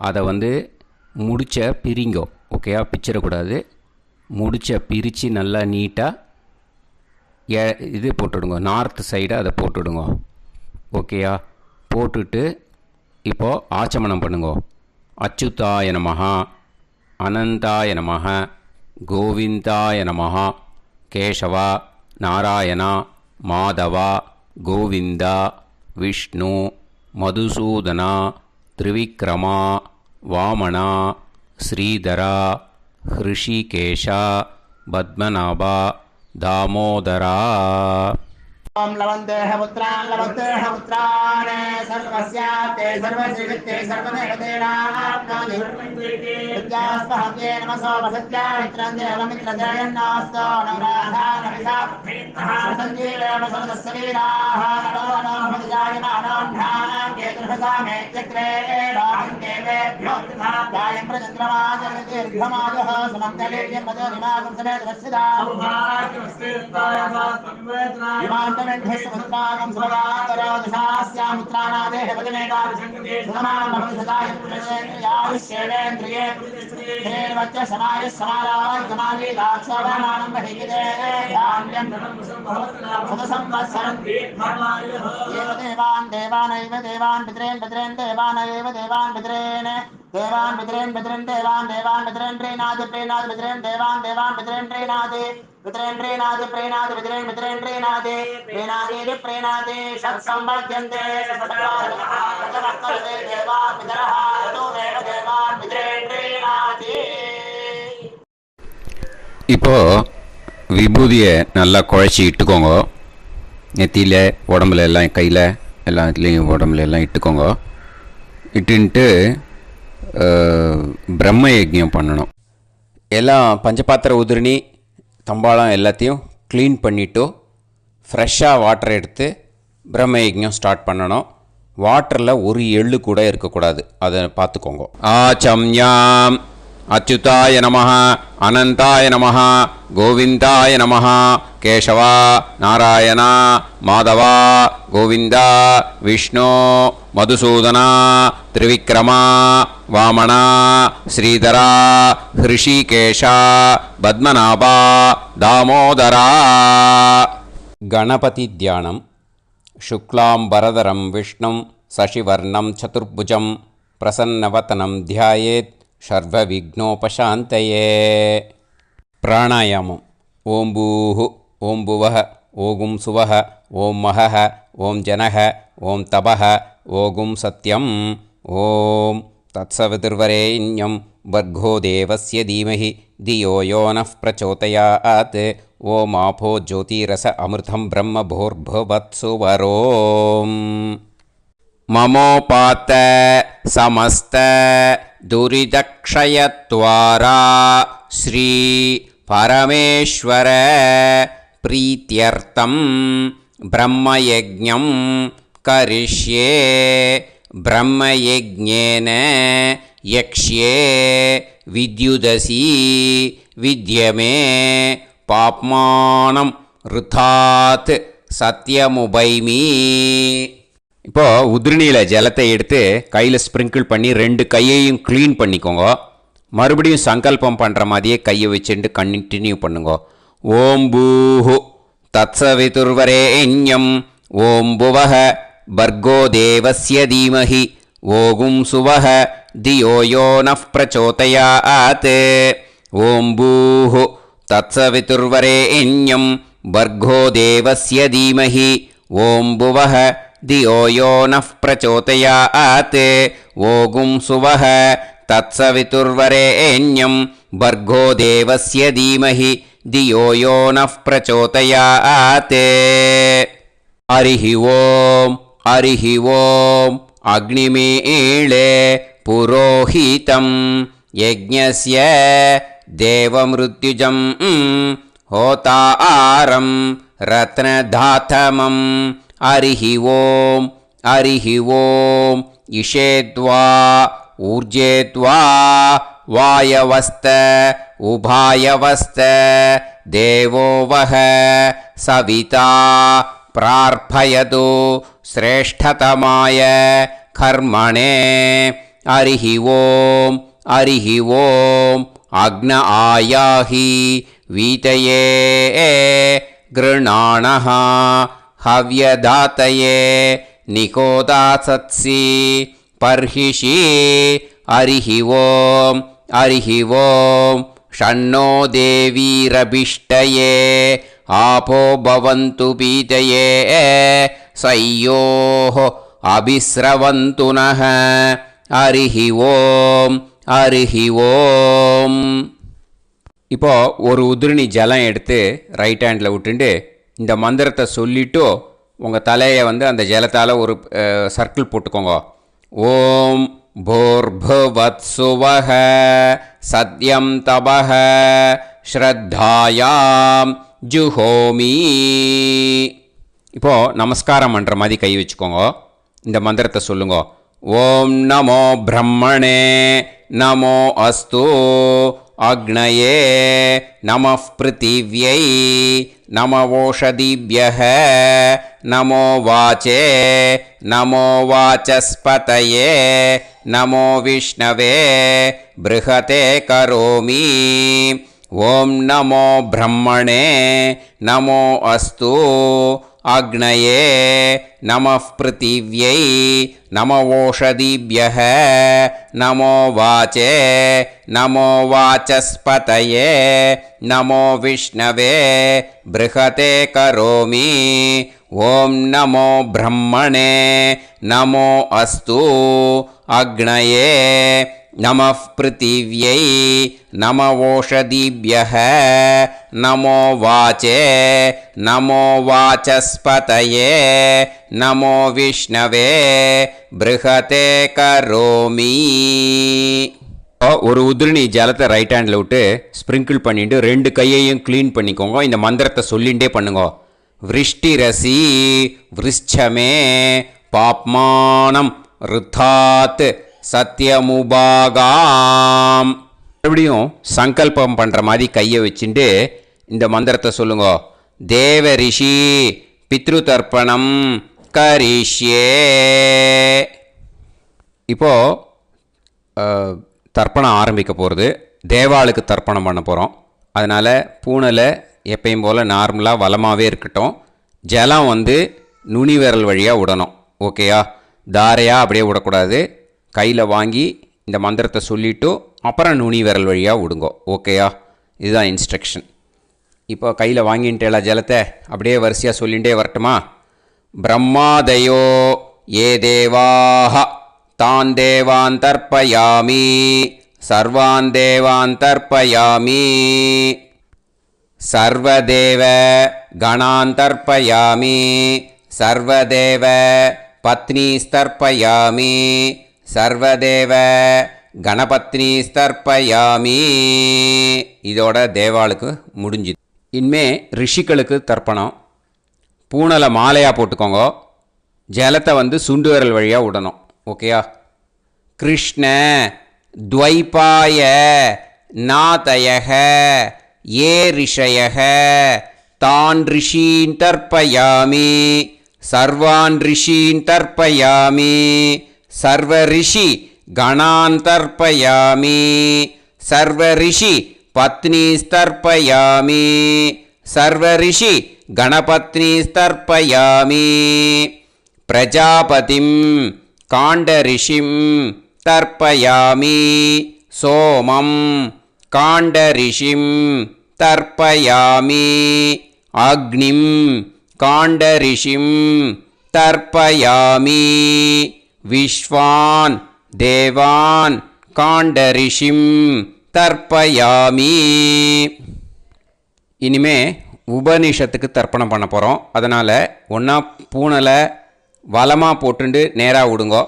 அதை முடிச்ச பிரிங்கோ. ஓகேயா, பிச்சிடக்கூடாது. முடிச்ச பிரித்து நல்லா நீட்டாக இது போட்டுடுங்க, நார்த் சைடு அதை போட்டுடுங்க. ஓகேயா, போட்டுட்டு இப்போது ஆச்சமனம் பண்ணுங்கோ. அச்சுதாய நமஹ, அனந்தாய நமஹ, கோவிந்தாய நமஹ, கேசவா, நாராயணா, மாதவா, கோவிந்தா, விஷ்ணு, மதுசூதனா, திரிவிக்ரமா, வாமனா, ஸ்ரீதரா, ஹிருஷிகேஷா, பத்மநாபா, தாமோதரா. ओम लवन्तेह पुत्रान् सर्वस्याप्ते सर्वश्रीवित्ते सर्वदेवतेनाप्नोति विद्यास्पहव्ये नमसो वसत्या मित्रं देवमित्रजयन्नास्तो नवराधानविषाः सञ्जीवेम सर्वस्वीराः नमो भजायमानोऽन्धानां केतुर्भसामे चक्रे देवेभ्यो गायं प्रचन्द्रमाजगदीर्घमायुः सुमङ्गलीर्यं मदोनिमागं समेत वत्सदा विमानमेध्यस्वत्रागं सुभगान्तरोदशास्यामुत्रानादेह पतिमेकाभिषङ्कृते सुधमानं भविष्यताय पुरुषेन्द्रियायुष्येवेन्द्रिये हेर्वच्च समायुः समाराय कमाली दाक्षोभमानं बहिगिदे धान्यं सुदसंवत्सरं एव देवान् पितरेन् देवानैव देवान् पितरेन् प्रीणाति पितरेन् देवान् पितरेन् प्रीणाति प्रीणाति षट्संवर्ध्यन्ते देवा पितरः देवान् पितरेन् प्रीणाति. இப்போது விபூதியை நல்லா குழச்சி இட்டுக்கோங்க. நெத்தியில், உடம்புல எல்லாம், கையில் எல்லாத்துலேயும் உடம்புல எல்லாம் இட்டுக்கோங்க. இட்டுன்ட்டு பிரம்ம யஜ்ஞம் பண்ணணும். எல்லாம் பஞ்சபாத்திர உதிரணி தம்பாளம் எல்லாத்தையும் க்ளீன் பண்ணிவிட்டு ஃப்ரெஷ்ஷாக வாட்டர் எடுத்து பிரம்ம யஜ்ஞம் ஸ்டார்ட் பண்ணணும். வாட்டரில் ஒரு எள்ளு கூட இருக்கக்கூடாது, அதை பார்த்துக்கோங்க. ஆச்சம்யாம் அச்சுதாய நமஹ, அனந்தாய நமஹ, கோவிந்தாய நமஹ, கேசவா, நாராயணா, மாதவா, கோவிந்தா, விஷ்ணு, மதுசூதனா, திரிவிக்ரமா, வாமனா, ஸ்ரீதரா, ஹிருஷிகேஷா, பத்மநாபா, தாமோதரா. கணபதி தியானம். சுக்லாம்பரதரம் விஷ்ணும் சசிவர்ணம் சதுர்புஜம் பிரசன்னவதனம் தியாயேத் சர்வவிக்னோபசாந்தயே. பிராணாயாமம். ஓம் பூஹு, ஓம் புவஹ, ஓகும் சுவஹ, ஓம் மஹஹ, ஓம் ஜனஹ, ஓம் தபஹ, ஓகும் சத்யம். ஓம் தத்சவிதுர்வரேண்யம் வர்கோ தேவஸ்ய தீமஹி தியோ யோ நः பிரச்சோதயாத். ஓம் ஆபோ ஜோதிரஸ அமிர்தம் பிரம்ம பூர்புவத்சு வரோம். மமோபாத்த சமஸ்த துரிதக்ஷயத்வாரா ஸ்ரீ பரமேஸ்வர பிரீத்யர்த்தம் பிரம்மயஜ்ஞம் கரிஷ்யே. பிரம்மயஜ்ஞேன யக்ஷ்யே வித்யுதசி வித்யமே பாப்மானம் ருதாத் சத்யமுபைமி. இப்போது உதிரணியில் ஜலத்தை எடுத்து கையில் ஸ்ப்ரிங்கிள் பண்ணி 2 கையையும் க்ளீன் பண்ணிக்கோங்க. மறுபடியும் சங்கல்பம் பண்ணுற மாதிரியே கையை வச்சுட்டு கண்டினியூ பண்ணுங்க. ஓம் பூஹு தத்சவிதுர்வரேண்யம் ஓம் புவஹ பர்கோ தேவஸ்ய தீமஹி ஓகும் சுவஹ தியோ யோ நः பிரச்சோதயாத். ஓம் பூஹு தத்சவிதுர்வரேண்யம் பர்கோ தேவஸ்ய தீமஹி ஓம் புவஹ தியோ யோ நः பிரச்சோதயாத். ஓகும் சுவஹ தத்சவிதுர்வரேண்யம் பர்கோ தேவஸ்ய தீமஹி தியோ யோ நः பிரச்சோதயாத். ஹரிஹி ஓம் ஹரிஹி ஓம். அக்னிமீளே புரோஹிதம் யஜ்ஞஸ்ய தேவமிருத்யுஜம் ஹோதாரம் रत्नधातमं हरिः ॐ इषेद्वा ऊर्जेद्वा वायवस्त उभायवस्त देवो वः सविता प्रार्थयतु श्रेष्ठतमाय कर्मणे हरिः ॐ अग्न आयाहि वीतये गृणाणः हव्यदातये निकोदासत्सि पर्हिषि हरिः ॐ षण्णो देवीरभिष्टये आपो भवन्तु पीतये सय्योः अभिस्रवन्तु नः हरिः ॐ இப்போ ஒரு உதிரணி ஜலம் எடுத்து ரைட் ஹேண்டில் விட்டுண்டு இந்த மந்திரத்தை சொல்லிவிட்டு உங்கள் தலையை வந்து அந்த ஜலத்தால் ஒரு சர்க்கிள் போட்டுக்கோங்க. ஓம் भूर्भुवत्सुवः सत्यं तपः ஸ்ரத்தாயாம் ஜுஹோமி. இப்போது நமஸ்காரம் பண்ணுற மாதிரி கை வச்சுக்கோங்க. இந்த மந்திரத்தை சொல்லுங்க. ஓம் நமோ பிரம்மணே நமோ அஸ்து அக்னயே நமः பிருத்திவ்யை நமவோஷதிभ्यः நமோ வாச்சே நமோ வாசஸ்பதயே நமோ விஷ்ணவே ப்ருஹதே கரோமி. ஓம் நமோ பிரம்மணே நமோ அஸ்து அக்னயே நமः பிருத்திவ்யை நமவோஷதிभ्यः நமோ வாச்சே நமோ வாசஸ்பதயே நமோ விஷ்ணவே ப்ருஹதே கரோமி. ஓம் நமோ பிரம்மணே நமோ அஸ்து அக்னயே நமः பிருத்திவ்யை நமவோஷதிभ्यः நமோ வாச்சே நமோ வாசஸ்பதயே நமோ விஷ்ணவே ப்ருஹதே கரோமி. ஒரு உதிரணி ஜலத்தை ரைட் ஹேண்டில் விட்டு ஸ்ப்ரிங்கிள் பண்ணிட்டு ரெண்டு கையையும் க்ளீன் பண்ணிக்கோங்க. இந்த மந்திரத்தை சொல்லிகிட்டே பண்ணுங்க. விருஷ்டிரசி விருஷ்சமே பாப்மானம் ருத்தாத் சத்யமுபாகாம். மறுபடியும் சங்கல்பம் பண்ணுற மாதிரி கையை வச்சுட்டு இந்த மந்திரத்தை சொல்லுங்க. தேவ ரிஷி பித்ரு தர்ப்பணம் கரிஷ்யே. இப்போது தர்ப்பணம் ஆரம்பிக்க போகிறது. தேவாளுக்கு தர்ப்பணம் பண்ண போகிறோம். அதனால் பூனலை எப்பயும் போல் நார்மலாக வளமாகவே இருக்கட்டும். ஜலம் வந்து நுனி விரல் வழியாக விடணும். ஓகேயா? தாரையாக அப்படியே விடக்கூடாது. கையில் வாங்கி இந்த மந்திரத்தை சொல்லிவிட்டு அப்புறம் நுனி விரல் வழியாக விடுங்கோ. ஓகேயா? இதுதான் இன்ஸ்ட்ரக்ஷன். இப்போ கையில் வாங்கின்ட்டேல ஜலத்தை அப்படியே வரிசையாக சொல்லிகிட்டே வரட்டுமா? பிரம்மாதயோ ஏ தேவாஹ தான் தேவான் தர்ப்பயாமி சர்வான் தேவான் தர்ப்பயாமி சர்வதேவ கணான் தர்ப்பயாமி சர்வதேவ பத்னீஸ்தர்ப்பயாமி சர்வதேவ கணபத்னி ஸ்தர்ப்பயாமி. இதோட தேவாளுக்கு முடிஞ்சுது. இனிமே ரிஷிகளுக்கு தர்ப்பணம். பூனலை மாலையாக போட்டுக்கோங்க. ஜலத்தை வந்து சுண்டு விரல் வழியாக விடணும். ஓகேயா? கிருஷ்ண துவைபாய நாதயக ஏ ரிஷயக தான் ரிஷீன் தர்ப்பயாமி சர்வான் ரிஷீன் தர்ப்பயாமி சர்வ ரிஷி கணான் தர்ப்பயாமி சர்வ ரிஷி பத்னீஸ்தர்ப்பயாமி சர்வ ரிஷி கணபத்னீஸ்தர்ப்பயாமி பிரஜாபதிம் காண்டரிஷிம் தர்ப்பயாமி சோமம் காண்டரிஷிம் தர்ப்பயாமி அக்னிம் காண்டரிஷிம் தர்ப்பயாமி விஸ்வான் தேவான் காண்டரிஷிம் தர்ப்பயாமி. இனிமே உபனிஷத்துக்கு தர்ப்பணம் பண்ண போகிறோம். அதனால் ஒன்றா பூனலை வலமாக போட்டுண்டு நேராக விடுங்கோ.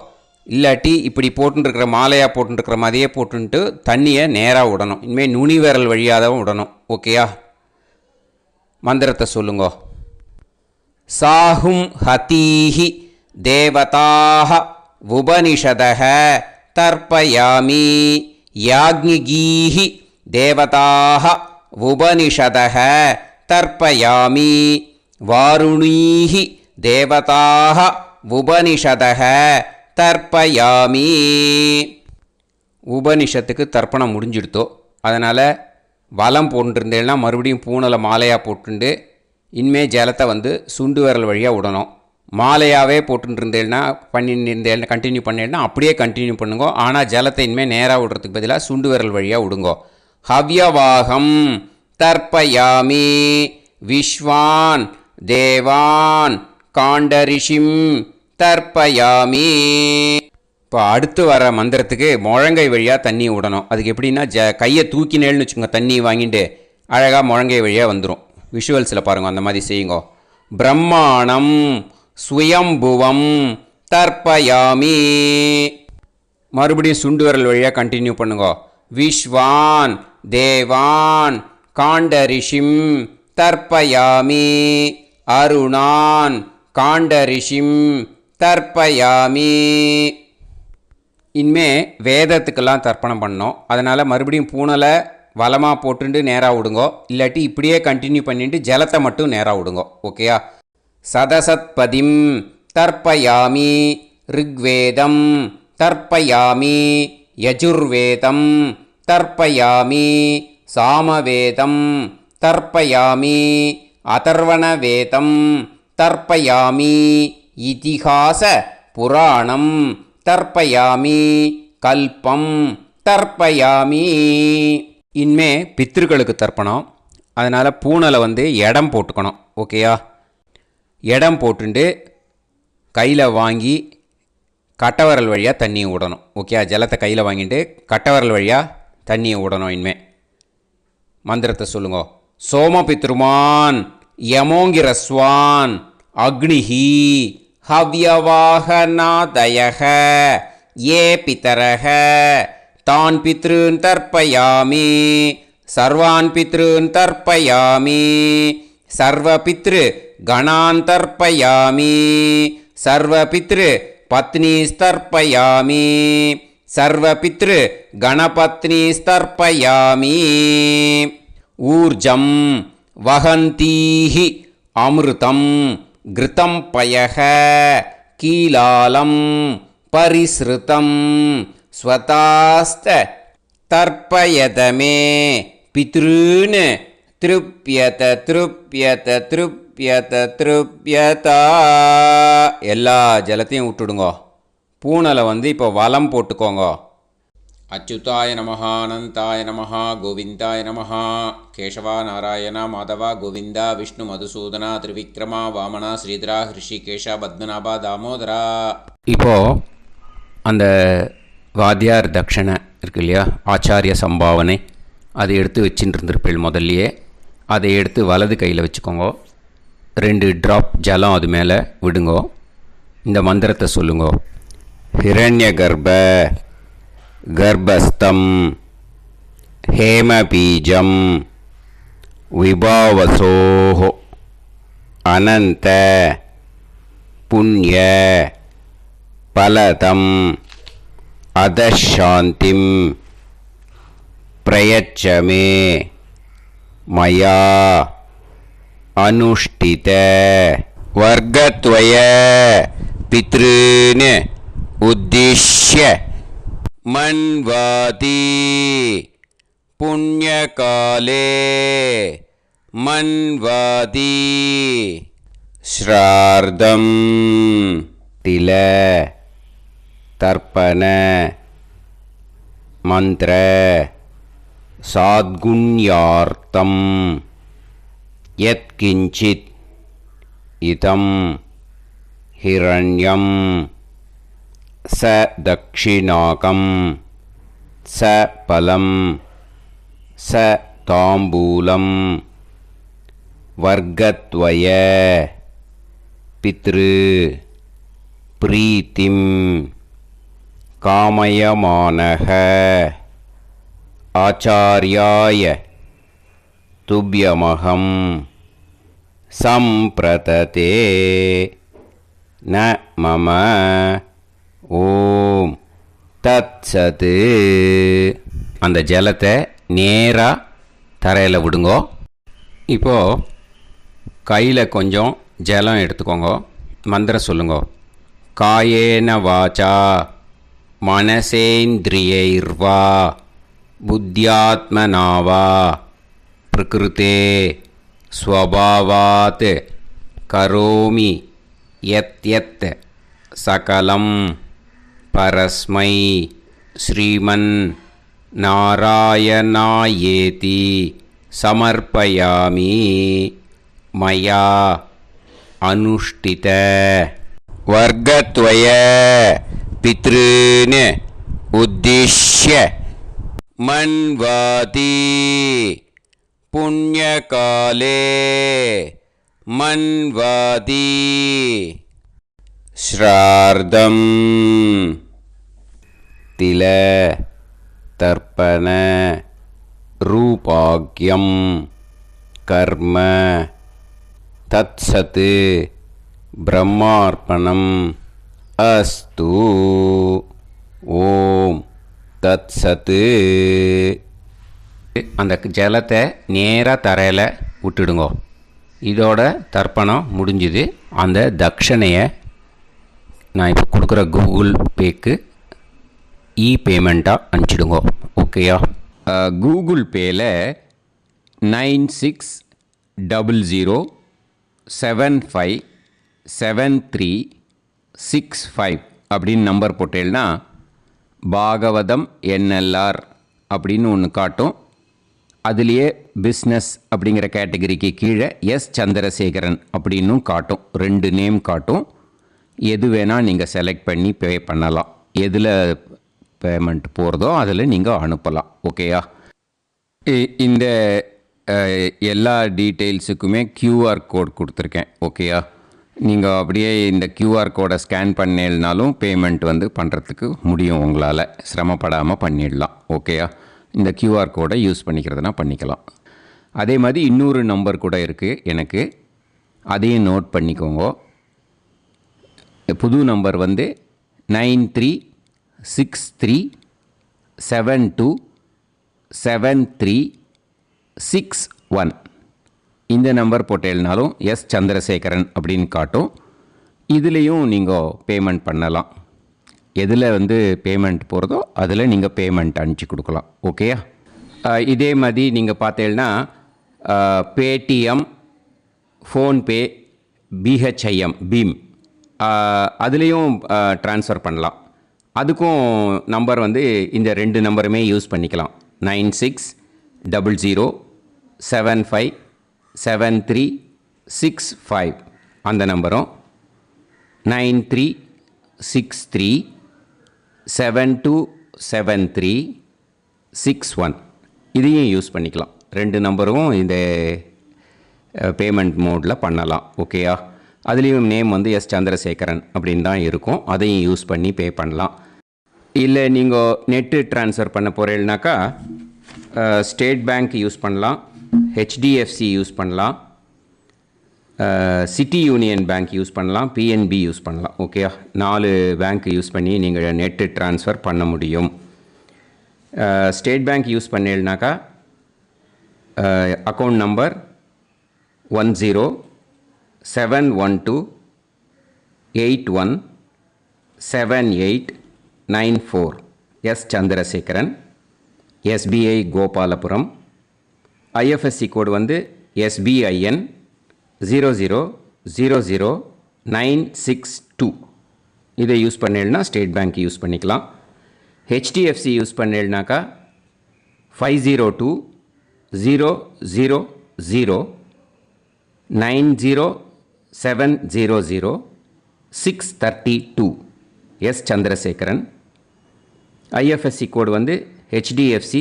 இல்லாட்டி இப்படி போட்டுருக்கிற மாலையாக போட்டுருக்கிற மாதிரியே போட்டுன்ட்டு தண்ணியை நேராக விடணும். இனிமேல் நுனி விரல் வழியாக தான் விடணும். ஓகேயா? மந்திரத்தை சொல்லுங்கோ. சாஹும் ஹதீஹி தேவதாஹ உபனிஷதஹ தர்ப்பயாமி யாக்ஞிகீஹி தேவதாஹ உபனிஷதஹ தர்ப்பயாமி வாருணீஹி தேவதாஹ உபனிஷதஹ தர்ப்பயாமி. உபனிஷத்துக்கு தர்ப்பணம் முடிஞ்சிடுத்தோ, அதனால் வலம் போட்டுருந்தேன்னா மறுபடியும் பூனலை மாலையாக போட்டுண்டு இனிமே ஜலத்தை வந்து சுண்டு விரல் வழியாக விடணும். மாலையாகவே போட்டுருந்தேன்னா பண்ணியிருந்தேன் கண்டினியூ பண்ணேன்னா அப்படியே கண்டினியூ பண்ணுங்க. ஆனால் ஜலத்தை இனிமேல் நேராக விடுறதுக்கு பதிலாக சுண்டு விரல் வழியாக விடுங்கோ. ஹவ்யவாகம் தர்ப்பயாமி விஸ்வான் தேவான் காண்டரிஷிம் தர்ப்பயாமி. இப்போ அடுத்து வர மந்திரத்துக்கு முழங்கை வழியாக தண்ணி விடணும். அதுக்கு எப்படின்னா கையை தூக்கினேன்னு வச்சுக்கோங்க, தண்ணி வாங்கிட்டு அழகாக முழங்கை வழியாக வந்துடும். விஷுவல்ஸில் பாருங்கள், அந்த மாதிரி செய்யுங்க. பிரம்மாணம் ஸ்வயம்புவம் தர்ப்பயாமி. மறுபடியும் சுண்டு விரல் வழியாக கண்டினியூ பண்ணுங்க. விஸ்வான் தேவான் காண்டரிஷிம் தர்ப்பயாமி அருணான் காண்டரிஷிம் தர்ப்பயாமி. இனிமே வேதத்துக்கெல்லாம் தர்ப்பணம் பண்ணோம். அதனால் மறுபடியும் பூனலை வலமாக போட்டுட்டு நேராக விடுங்கோ, இல்லாட்டி இப்படியே கண்டினியூ பண்ணிட்டு ஜலத்தை மட்டும் நேராக விடுங்கோ. ஓகேயா? சதசத்பதிம் தர்ப்பயாமி ரிக்வேதம் தர்ப்பயாமி யஜுர்வேதம் தர்ப்பயாமி சாமவேதம் தர்ப்பயாமி அதர்வணவேதம் தர்ப்பயாமி இதிஹாச புராணம் தர்ப்பயாமி கல்பம் தர்ப்பயாமி. இனிமே பித்ருக்களுக்கு தர்ப்பணம். அதனால் பூனலை வந்து இடம் போட்டுக்கணும். ஓகேயா? இடம் போட்டுண்டு கையில் வாங்கி கட்டவரல் வழியாக தண்ணியை விடணும். ஓகே? ஜலத்தை கையில் வாங்கிட்டு கட்டவரல் வழியாக தண்ணியை விடணும். இனிமே மந்திரத்தை சொல்லுங்க. சோமபித்ருமான் யமோங்கிரஸ்வான் அக்னிஹி ஹவ்யவாகநாதயக ஏ பிதரக தான் பித்ருன் தர்ப்பயாமி சர்வான் பித்ருன் தர்ப்பயாமி சர்வபித்ரு கணான் தர்ப்பயாமி சர்வபித்ரு பத்னிஸ்தர்ப்பயாமி சர்வபித்ரு கணபத்னிஸ்தர்ப்பயாமி. ஊர்ஜம் வஹந்தீஹி அமிர்தம் கிருதம் பயக கீலாலம் பரிஸ்ருதம் ஸ்வதாஸ்த தர்ப்பயதமே பித்ருன் திருப்யத திருப்யத திருப்யத திருப்யதா. எல்லா ஜலத்தையும் விட்டுடுங்கோ. பூனலை வந்து இப்போ வலம் போட்டுக்கோங்க. அச்சுதாய நமஹா அனந்தாய நமஹா கோவிந்தாய நமஹா கேசவா நாராயணா மாதவா கோவிந்தா விஷ்ணு மதுசூதனா திரிவிக்ரமா வாமனா ஸ்ரீதரா ஹிருஷிகேஷா பத்மநாபா தாமோதரா. இப்போது அந்த வாத்தியார் தட்சணை இருக்கு இல்லையா, ஆச்சாரிய சம்பாவனை, அதை எடுத்து வச்சுட்டு இருந்திருப்பேள் முதல்லையே. அதை எடுத்து வலது கையில் வச்சுக்கோங்க. 2 ட்ராப் ஜலம் அது மேலே விடுங்கோ. இந்த மந்திரத்தை சொல்லுங்கோ. ஹிரண்ய கர்ப்ப கர்ப்பஸ்தம் ஹேமபீஜம் விபாவசோஹோ அனந்த புண்ணிய பலதம் அதசாந்திம் பிரயச்சமே மயா அனுஷ்டித வர்க்கத்வய பித்ருன் உத்திஷ்ய மன்வாதி புண்ணியகாலே மன்வாதி ஸ்ரார்தம் தில தர்ப்பண மந்திர சாத்குண்யார்த்தம் யத்கிஞ்சித் இதம் ஹிரண்யம் ச தக்ஷிணாகம் ச பலம் ச தாம்பூலம் வர்க்கத்வய பித்ரு பிரீத்திம் காமயமானஹ ஆச்சார்யாய துப்யமகம் சம்பிரததே ந மம ஓம் தத்சத். அந்த ஜலத்தை நேராக தரையில் விடுங்கோ. இப்போது கையில் கொஞ்சம் ஜலம் எடுத்துக்கோங்க. மந்திரம் சொல்லுங்க. காயேன வாச்சா மனசேந்திரியைர்வா புத்தியாத்மனாவா பிரகிருதே ஸ்வபாவாத் கரோமி யத் யத் சகலம் பரஸ்மை ஸ்ரீமன் நாராயணாயேதி சமர்ப்பயாமி மயா அனுஷ்டித வர்க்கத்வய பித்ருன் உத்திஷ்ய மன்வாதி புண்ணியகாலே மன்வாதி ஸ்ரார்தம் தில தர்ப்பண ரூபாக்யம் கர்ம தத்சத் பிரம்மார்ப்பணம் அஸ்து. ஓம் தத்சத். அந்த ஜலத்தை நேராக தரையில் விட்டுடுங்கோ. இதோட தர்ப்பணம் முடிஞ்சுது. அந்த தட்சணையை நான் இப்போ கொடுக்குற கூகுள் பேக்கு பேமெண்ட்டாக அனுப்பிச்சிடுங்கோ. ஓகேயா? கூகுள் பேயில் 9600757365 அப்படின்னு நம்பர் போட்டேன்னா பாகவதம் என்எல்ஆர் அப்படின்னு ஒன்று காட்டும். அதுலேயே பிஸ்னஸ் அப்படிங்கிற கேட்டகரிக்கு கீழே எஸ் சந்திரசேகரன் அப்படின்னும் காட்டும். 2 நேம் காட்டும். எது வேணால் நீங்கள் செலக்ட் பண்ணி பே பண்ணலாம். எதில் பேமெண்ட் போகிறதோ அதில் நீங்கள் அனுப்பலாம். ஓகேயா? இந்த எல்லா டீட்டெயில்ஸுக்குமே கியூஆர் கோட் கொடுத்துருக்கேன். ஓகேயா? நீங்கள் அப்படியே இந்த கியூஆர் கோடை ஸ்கேன் பண்ணினாலும் பேமெண்ட் பண்ணுறதுக்கு முடியும். உங்களால் சிரமப்படாமல் பண்ணிடலாம். ஓகேயா? இந்த கியூஆர் கோடை யூஸ் பண்ணிக்கிறதுனா பண்ணிக்கலாம். அதே மாதிரி இன்னொரு நம்பர் கூட இருக்குது எனக்கு. அதையும் நோட் பண்ணிக்கோங்க. புது நம்பர் 9363727361. இந்த நம்பர் போட்டேல்னாலும் எஸ் சந்திரசேகரன் அப்படின்னு காட்டும். இதுலேயும் நீங்கள் பேமெண்ட் பண்ணலாம். எதில் பேமெண்ட் போகிறதோ அதில் நீங்கள் பேமெண்ட் அனுப்பிச்சி கொடுக்கலாம். ஓகேயா? இதே மாதிரி நீங்கள் பார்த்தேன்னா பேடிஎம், ஃபோன்பே, பிஹெச்ஐஎம், பீம் அதுலேயும் ட்ரான்ஸ்ஃபர் பண்ணலாம். அதுக்கும் நம்பர் இந்த 2 நம்பருமே யூஸ் பண்ணிக்கலாம். 9600757365 அந்த நம்பரும் 9363727361 இதையும் யூஸ் பண்ணிக்கலாம். 2 நம்பரும் இந்த பேமெண்ட் மோடில் பண்ணலாம். ஓகேயா? அதுலேயும் நேம் எஸ் சந்திரசேகரன் அப்படின்னு தான் இருக்கும். அதையும் யூஸ் பண்ணி பே பண்ணலாம். இல்லை நீங்கள் நெட்டு ட்ரான்ஸ்ஃபர் பண்ண போகிறீங்கனாக்கா ஸ்டேட் பேங்க் யூஸ் பண்ணலாம், ஹெச்டிஎஃப்சி யூஸ் பண்ணலாம், சிட்டி யூனியன் பேங்க் யூஸ் பண்ணலாம், பிஎன்பி யூஸ் பண்ணலாம். ஓகேயா? 4 பேங்க் யூஸ் பண்ணி நீங்கள் நெட்டு ட்ரான்ஸ்ஃபர் பண்ண முடியும். ஸ்டேட் பேங்க் யூஸ் பண்ணீங்கனாக்கா account number 1071281789 S Chandrasekaran, SBI Gopalapuram. IFSC code SBIN 0000962. இதை யூஸ் பண்ணீங்கன்னா ஸ்டேட் பேங்க் யூஸ் பண்ணிக்கலாம். ஹெச்டிஎஃப்சி யூஸ் பண்ணீங்கனாக்கா 5020090700 S Chandrasekaran. IFSC code HDFC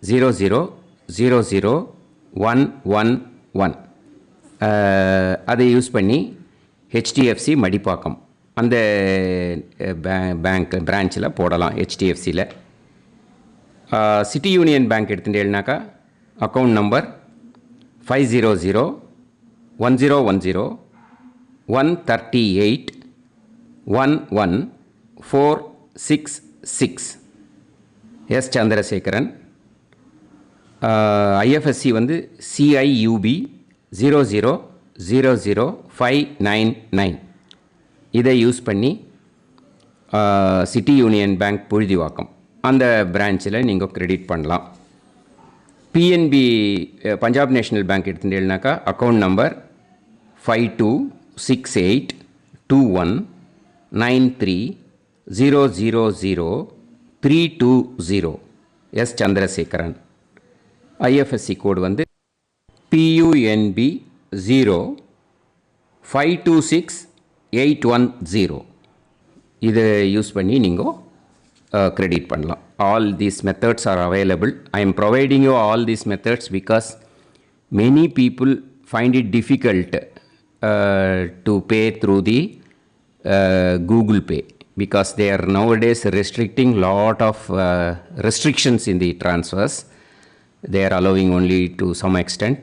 0000111. அதை யூஸ் பண்ணி ஹெச்டிஎஃப்சி மடிப்பாக்கம் அந்த பேங்க் பிரான்ச்சில் போடலாம். ஹெச்டிஎஃப்சியில் சிட்டி யூனியன் பேங்க் எடுத்துட்டேன்னாக்கா account number 1010 138 11466. S Chandrasekaran. IFSC வந்து CIUB 0000599. இதை யூஸ் பண்ணி சிட்டி யூனியன் பேங்க் புழுதிவாக்கம் அந்த பிரான்ச்சில் நீங்கள் கிரெடிட் பண்ணலாம். PNB பஞ்சாப் நேஷ்னல் பேங்க் எடுத்துட்டீங்கன்னாக்கா account number 52682193000320. S Chandrasekaran. IFSC code வந்து PUNB 0526810. இதை யூஸ் பண்ணி நீங்கள் கிரெடிட் பண்ணலாம். All these methods are available. I am providing you all these methods because many people find it difficult to pay through the Google Pay because they are nowadays restricting lot of restrictions in the transfers. They are allowing only to some extent.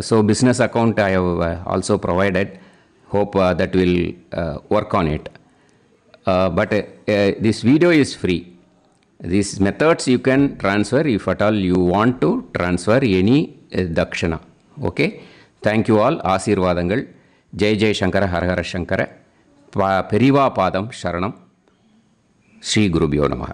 So business account I have also provided. Hope that will work on it. But this video is free. These methods you can transfer if at all you want to transfer any dakshana. Okay. Thank you all. ஆசீர்வாதங்கள். ஜெய் ஜெய் சங்கர ஹரஹர சங்கர. பெரிவா பாதம் சரணம். ஸ்ரீ குருபியோ நமஹ.